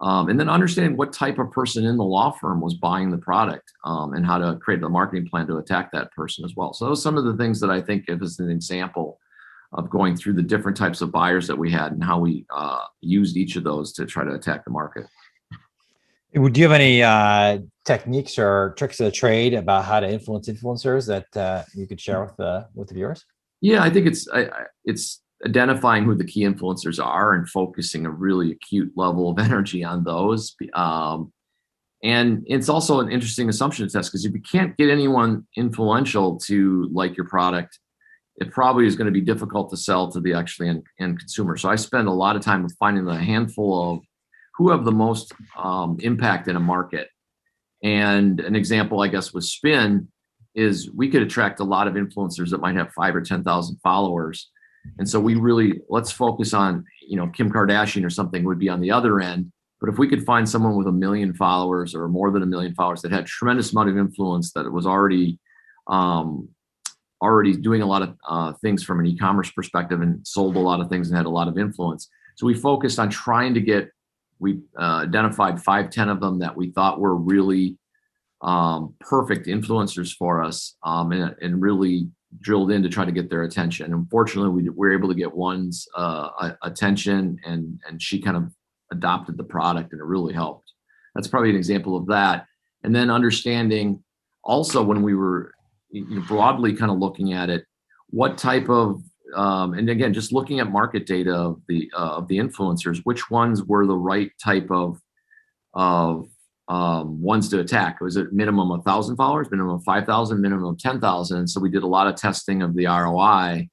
and then understanding what type of person in the law firm was buying the product, and how to create the marketing plan to attack that person as well. So those are some of the things that I think of as an example of going through the different types of buyers that we had and how we used each of those to try to attack the market. Do you have any techniques or tricks of the trade about how to influence influencers that you could share with the viewers? Yeah, I think it's identifying who the key influencers are and focusing a really acute level of energy on those. And it's also an interesting assumption to test, because if you can't get anyone influential to like your product, it probably is going to be difficult to sell to the actually end consumer. So I spend a lot of time with finding the handful of who have the most impact in a market. And an example, I guess, with Spin is we could attract a lot of influencers that might have 5,000 or 10,000 followers. And so we really, let's focus on, Kim Kardashian or something would be on the other end. But if we could find someone with 1 million followers or more than 1 million followers that had tremendous amount of influence, that it was already doing a lot of things from an e-commerce perspective and sold a lot of things and had a lot of influence. So we focused on trying to we identified 5-10 of them that we thought were really perfect influencers for us, and really drilled in to try to get their attention. And unfortunately, we were able to get one's attention, and she kind of adopted the product, and it really helped. That's probably an example of that. And then understanding also, when we were broadly kind of looking at it, what type of and again, just looking at market data of the influencers, which ones were the right type of ones to attack. Was it minimum 1,000 followers, minimum 5,000, minimum 10,000? And so we did a lot of testing of the ROI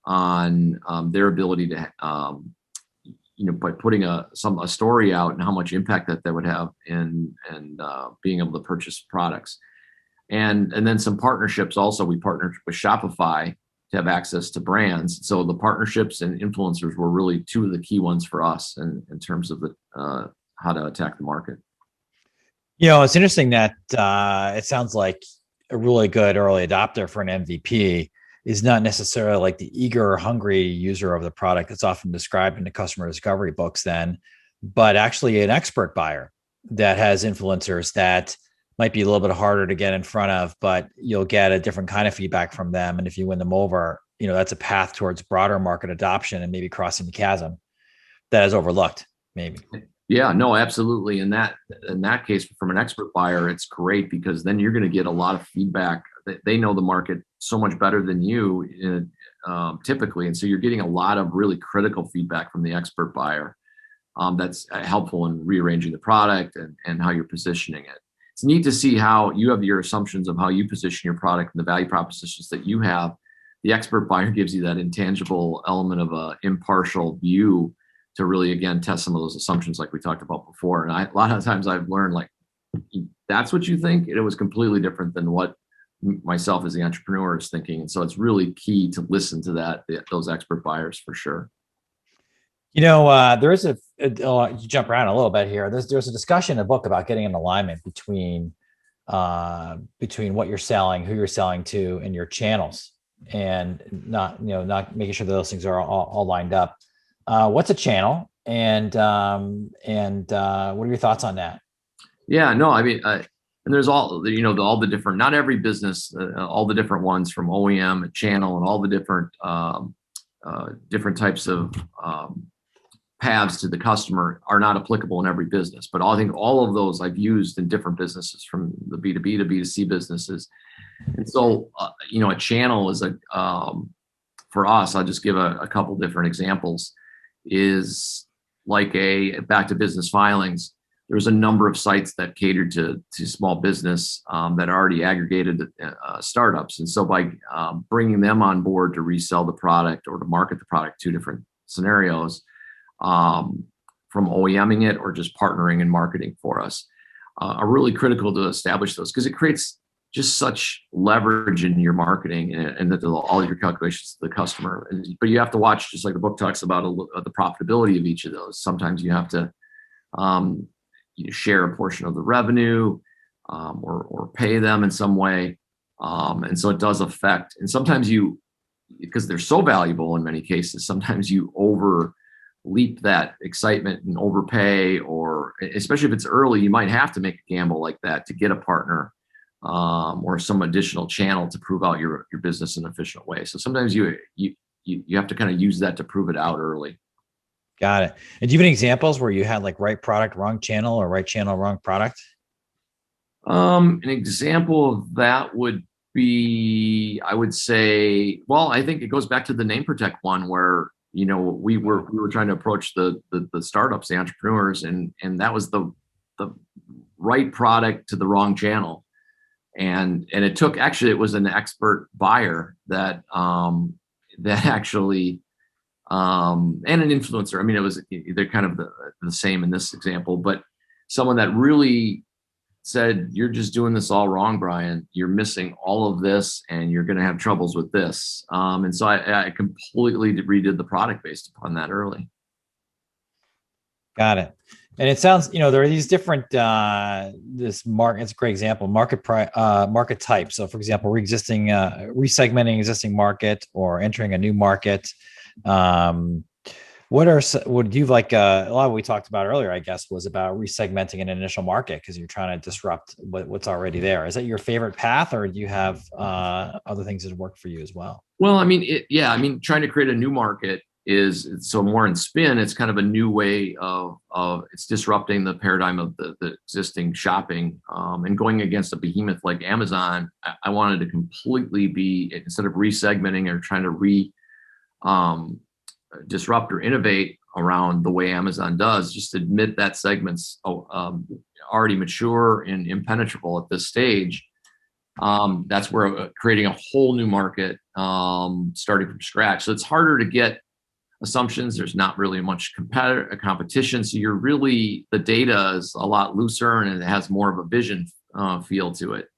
on their ability to, by putting a story out and how much impact that would have in being able to purchase products. And then some partnerships also. We partnered with Shopify to have access to brands. So the partnerships and influencers were really two of the key ones for us in terms of how to attack the market. It's interesting that it sounds like a really good early adopter for an MVP is not necessarily like the eager or hungry user of the product that's often described in the customer discovery books then, but actually an expert buyer that has influencers that might be a little bit harder to get in front of, but you'll get a different kind of feedback from them. And if you win them over, that's a path towards broader market adoption and maybe crossing the chasm that is overlooked, maybe. Yeah, no, absolutely. In that case, from an expert buyer, it's great, because then you're going to get a lot of feedback. They know the market so much better than you typically. And so you're getting a lot of really critical feedback from the expert buyer that's helpful in rearranging the product and how you're positioning it. It's neat to see how you have your assumptions of how you position your product and the value propositions that you have. The expert buyer gives you that intangible element of a impartial view to really, again, test some of those assumptions like we talked about before. And a lot of times I've learned, like, that's what you think. It was completely different than what myself as the entrepreneur is thinking. And so it's really key to listen to those expert buyers for sure. There is you jump around a little bit here. There's a discussion in the book about getting an alignment between what you're selling, who you're selling to, and your channels, and not making sure that those things are all lined up. What's a channel, and what are your thoughts on that? Yeah, no, I mean, and there's all the different, not every business, all the different ones from OEM, channel, and all the different types of paths to the customer are not applicable in every business. But I think all of those I've used in different businesses, from the B2B to B2C businesses. And so, a channel is for us, I'll just give a couple different examples, is like back to business filings. There's a number of sites that cater to small business that are already aggregated startups. And so by bringing them on board to resell the product or to market the product, two different scenarios, from OEMing it or just partnering and marketing for us, are really critical to establish those, because it creates just such leverage in your marketing and all your calculations to the customer. But you have to watch, just like the book talks about, the profitability of each of those. Sometimes you have to share a portion of the revenue, or pay them in some way. And so it does affect, and sometimes because they're so valuable in many cases, sometimes you overleap that excitement and overpay, or especially if it's early, you might have to make a gamble like that to get a partner, or some additional channel to prove out your business in an efficient way. So sometimes you have to kind of use that to prove it out early. Got it. And do you have any examples where you had like right product, wrong channel, or right channel, wrong product? An example of that would be, I would say, well, I think it goes back to the name protect one, where we were trying to approach the startups, the entrepreneurs, and that was the right product to the wrong channel, and it took, actually it was an expert buyer that actually, and an influencer. I mean, they're kind of the same in this example, but someone that really said, "You're just doing this all wrong, Brian. You're missing all of this, and you're going to have troubles with this." And so I completely redid the product based upon that early. Got it. And it sounds, there are these different, this market, it's a great example, market type. So for example, resegmenting existing market or entering a new market. Would you like, a lot of what we talked about earlier, I guess, was about resegmenting an initial market because you're trying to disrupt what's already there. Is that your favorite path, or do you have other things that work for you as well? Well, I mean, trying to create a new market is, so more in spin, it's kind of a new way of it's disrupting the paradigm of the existing shopping, and going against a behemoth like Amazon. I wanted to completely be, instead of resegmenting or trying to disrupt or innovate around the way Amazon does, just admit that segment's already mature and impenetrable at this stage. That's where creating a whole new market, starting from scratch. So it's harder to get assumptions. There's not really much competition. So the data is a lot looser, and it has more of a vision feel to it,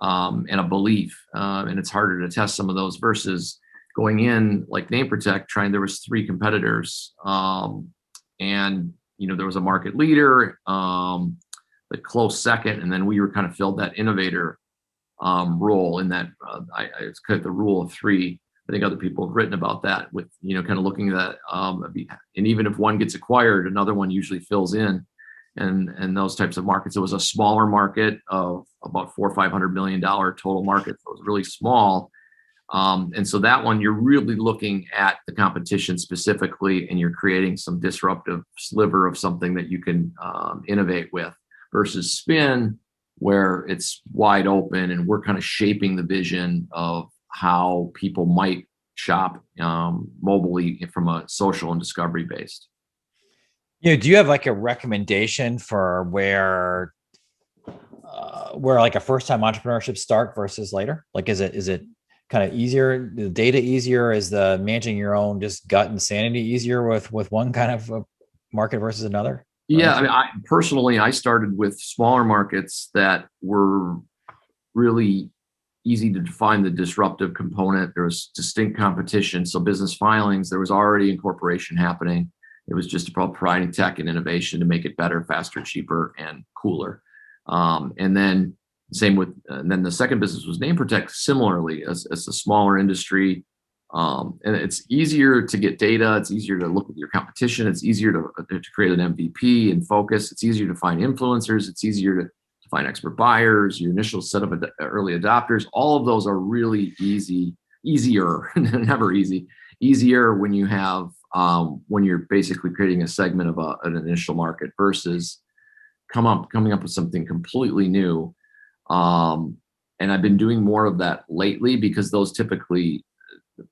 and a belief. And it's harder to test some of those versus going in like Name Protect, there was 3 competitors, and there was a market leader, the close second, and then we were kind of filled that innovator role in that. It's kind of the rule of 3. I think other people have written about that, with kind of looking at that, and even if one gets acquired, another one usually fills in, and those types of markets. It was a smaller market of about $400 or $500 million total market, so it was really small. And so that one, you're really looking at the competition specifically, and you're creating some disruptive sliver of something that you can innovate with, versus spin, where it's wide open and we're kind of shaping the vision of how people might shop mobily from a social and discovery based. Do you have like a recommendation for where like a first time entrepreneurship start versus later? Like, is it kind of easier, the data easier? Is the managing your own just gut and sanity easier with one kind of market versus another? Yeah, I mean, I started with smaller markets that were really easy to define the disruptive component. There was distinct competition. So business filings, there was already incorporation happening. It was just about providing tech and innovation to make it better, faster, cheaper, and cooler. And then same with, and then the second business was name protect. Similarly, as a smaller industry, and it's easier to get data. It's easier to look at your competition. It's easier to create an MVP and focus. It's easier to find influencers. It's easier to find expert buyers, your initial set of early adopters. All of those are really easier, never easy, easier when you have, when you're basically creating a segment of an initial market versus coming up with something completely new. And I've been doing more of that lately because those typically,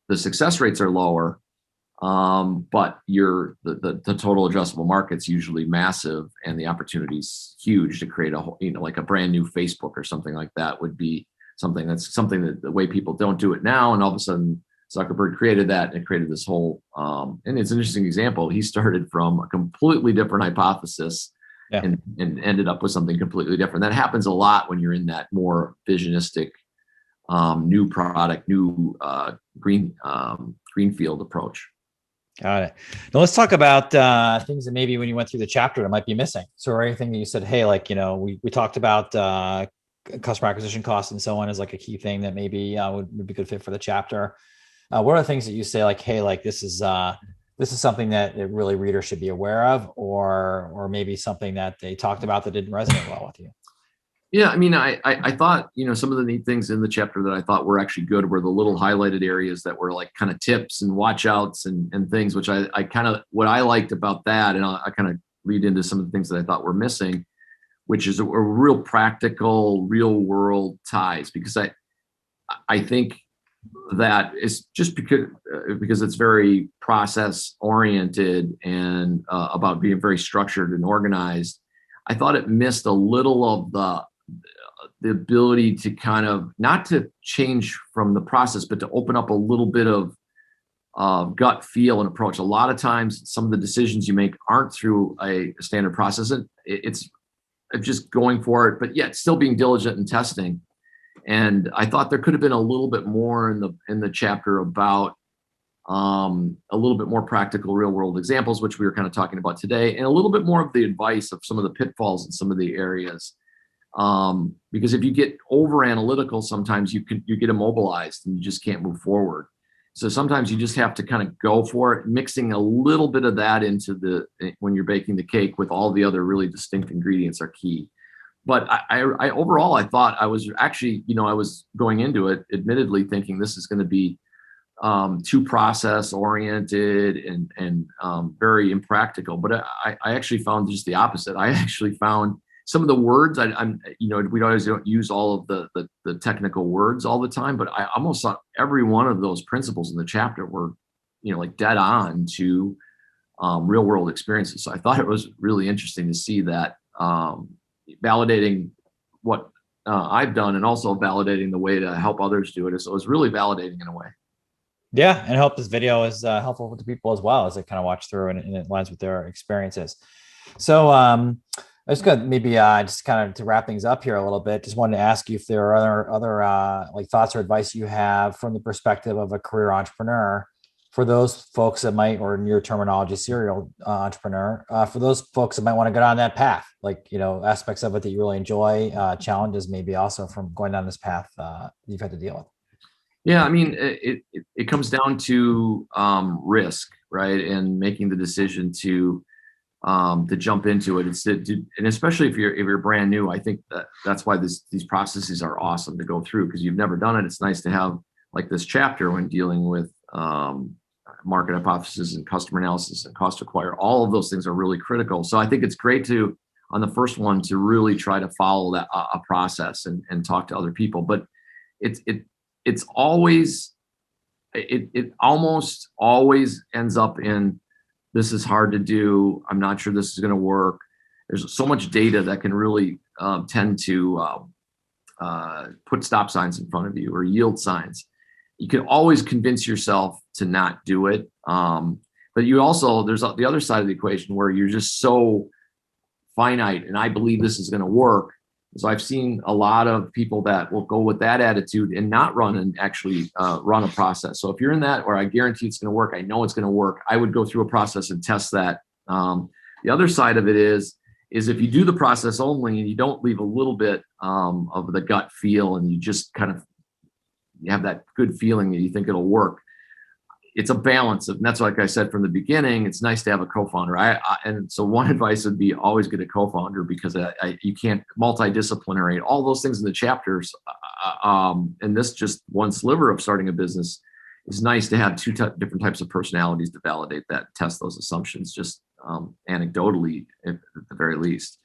the success rates are lower, but the total addressable market's usually massive, and the opportunity's huge to create a whole, like a brand new Facebook or something like that would be something that the way people don't do it now, and all of a sudden Zuckerberg created that and created this whole. And it's an interesting example. He started from a completely different hypothesis. Yeah. And ended up with something completely different. That happens a lot when you're in that more visionistic, new product, new greenfield approach. Got it. Now let's talk about things that maybe when you went through the chapter that might be missing. So, or anything that you said, hey, like, we talked about customer acquisition costs and so on as like a key thing that maybe would be a good fit for the chapter. What are the things that you say, like, hey, like this is something that really readers should be aware of, or maybe something that they talked about that didn't resonate well with you? Yeah, I mean, I thought, some of the neat things in the chapter that I thought were actually good were the little highlighted areas that were like kind of tips and watch outs and things, which I kind of, what I liked about that, and I kind of lead into some of the things that I thought were missing, which is a real practical, real world ties, because I think that is just because it's very process oriented and about being very structured and organized. I thought it missed a little of the ability to kind of not to change from the process, but to open up a little bit of gut feel and approach. A lot of times, some of the decisions you make aren't through a standard process. It's just going for it, but yet still being diligent and testing. And I thought there could have been a little bit more in the chapter about a little bit more practical real world examples, which we were kind of talking about today, and a little bit more of the advice of some of the pitfalls in some of the areas. Because if you get over analytical, sometimes you get immobilized and you just can't move forward. So sometimes you just have to kind of go for it, mixing a little bit of that into when you're baking the cake with all the other really distinct ingredients are key. But I overall, I thought I was actually, I was going into it, admittedly thinking this is going to be too process oriented and very impractical. But I actually found just the opposite. I actually found some of the words we always don't use all of the technical words all the time, but I almost thought every one of those principles in the chapter were, like dead on to real world experiences. So I thought it was really interesting to see that. Validating what I've done and also validating the way to help others do it. So it was really validating in a way. Yeah. And I hope this video is helpful to people as well as they kind of watch through and it aligns with their experiences. So I just got maybe just kind of to wrap things up here a little bit, just wanted to ask you if there are other like thoughts or advice you have from the perspective of a career entrepreneur for those folks that might, or in your terminology, serial entrepreneur, for those folks that might want to go down that path, like, aspects of it that you really enjoy, challenges maybe also from going down this path you've had to deal with. Yeah, I mean, it comes down to risk, right? And making the decision to jump into it. And especially if you're brand new, I think that's why these processes are awesome to go through, because you've never done it. It's nice to have like this chapter when dealing with market hypothesis and customer analysis and cost to acquire. All of those things are really critical. So I think it's great to, on the first one, to really try to follow that a process and talk to other people. But it's always, it almost always ends up in, this is hard to do. I'm not sure this is going to work. There's so much data that can really tend to put stop signs in front of you or yield signs. You can always convince yourself to not do it. But you also, there's the other side of the equation where you're just so finite and I believe this is going to work So I've seen a lot of people that will go with that attitude and not run and actually run a process. So if you're in that, or I guarantee it's going to work, I know it's going to work, I would go through a process and test that. The other side of it is if you do the process only and you don't leave a little bit of the gut feel, and you just kind of you have that good feeling that you think it'll work, it's a balance of, and that's like I said from the beginning, it's nice to have a co-founder. And so one advice would be always get a co-founder, because you can't multidisciplinary, all those things in the chapters. And this just one sliver of starting a business is nice to have two different types of personalities to validate that, test those assumptions, just anecdotally at the very least.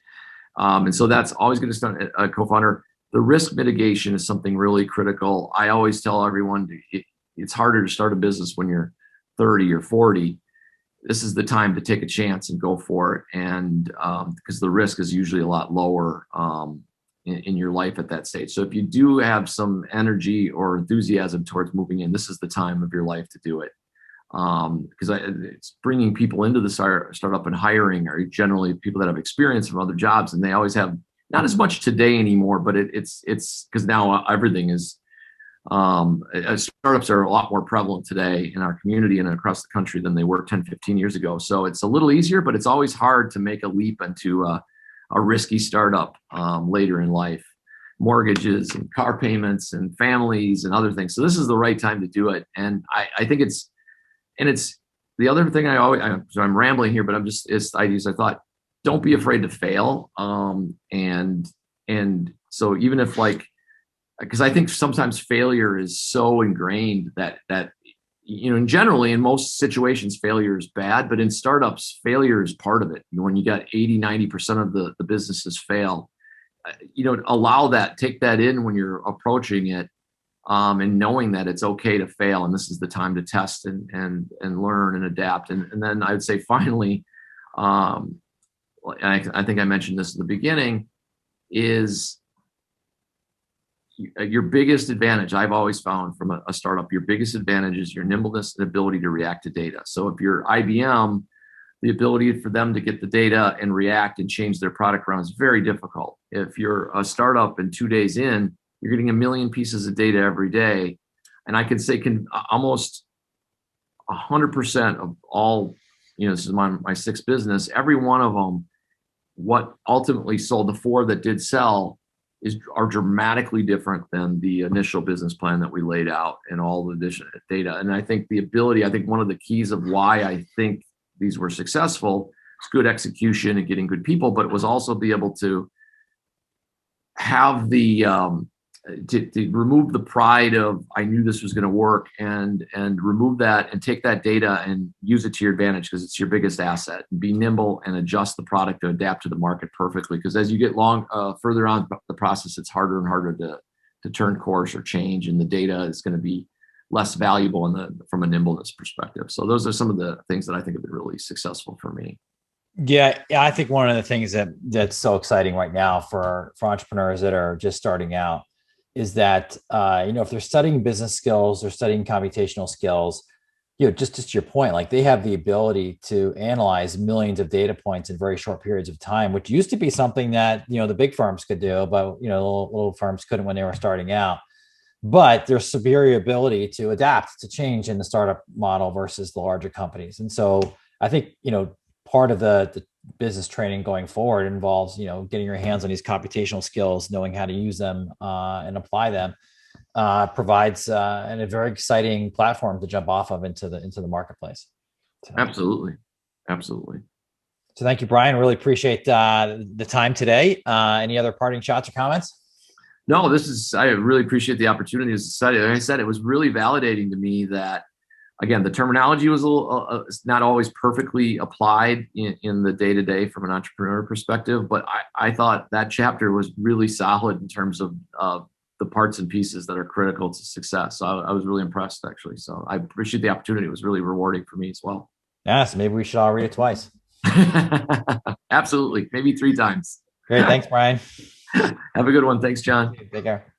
And so that's always going to start a co-founder. The risk mitigation is something really critical. I always tell everyone it's harder to start a business when you're 30 or 40. This is the time to take a chance and go for it. And because the risk is usually a lot lower in your life at that stage. So if you do have some energy or enthusiasm towards moving in, this is the time of your life to do it. Because it's bringing people into the startup, and hiring are generally people that have experience from other jobs, and they always have not as much today anymore, but it's because now everything is, startups are a lot more prevalent today in our community and across the country than they were 10, 15 years ago. So it's a little easier, but it's always hard to make a leap into a risky startup later in life. Mortgages and car payments and families and other things. So this is the right time to do it. And I think it's the other thing so I'm rambling here, but I thought, don't be afraid to fail. And so even if because I think sometimes failure is so ingrained that generally in most situations, failure is bad, but in startups, failure is part of it. When you got 80-90% of the businesses fail, allow that, take that in when you're approaching it, and knowing that it's okay to fail, and this is the time to test and learn and adapt. And then I would say finally, I think I mentioned this at the beginning, is your biggest advantage. I've always found from a startup, your biggest advantage is your nimbleness and ability to react to data. So if you're IBM, the ability for them to get the data and react and change their product around is very difficult. If you're a startup and 2 days in, you're getting 1 million pieces of data every day. And I can say almost 100% of all, this is my sixth business, every one of them, what ultimately sold, the 4 that did sell, are dramatically different than the initial business plan that we laid out and all the additional data. And I think one of the keys of why I think these were successful is good execution and getting good people, but it was also be able to have the to remove the pride of I knew this was going to work, and remove that and take that data and use it to your advantage, because it's your biggest asset. And be nimble and adjust the product to adapt to the market perfectly, because as you get further on the process, it's harder and harder to turn course or change, and the data is going to be less valuable from a nimbleness perspective. So those are some of the things that I think have been really successful for me. Yeah, I think one of the things that's so exciting right now for entrepreneurs that are just starting out is that if they're studying business skills, they're studying computational skills, just to your point, like they have the ability to analyze millions of data points in very short periods of time, which used to be something that the big firms could do, but little firms couldn't when they were starting out. But there's superior ability to adapt to change in the startup model versus the larger companies. And so I think part of the business training going forward involves getting your hands on these computational skills, knowing how to use them and apply them, provides a very exciting platform to jump off of into the marketplace. So, absolutely. So thank you, Brian. Really appreciate the time today. Any other parting shots or comments? No, I really appreciate the opportunity to study. Like I said, it was really validating to me that, again, the terminology was a little not always perfectly applied in the day-to-day from an entrepreneur perspective, but I thought that chapter was really solid in terms of the parts and pieces that are critical to success. So I was really impressed, actually. So I appreciate the opportunity. It was really rewarding for me as well. Yes, maybe we should all read it twice. Absolutely. Maybe 3 times. Great. Thanks, Brian. Have a good one. Thanks, John. Take care.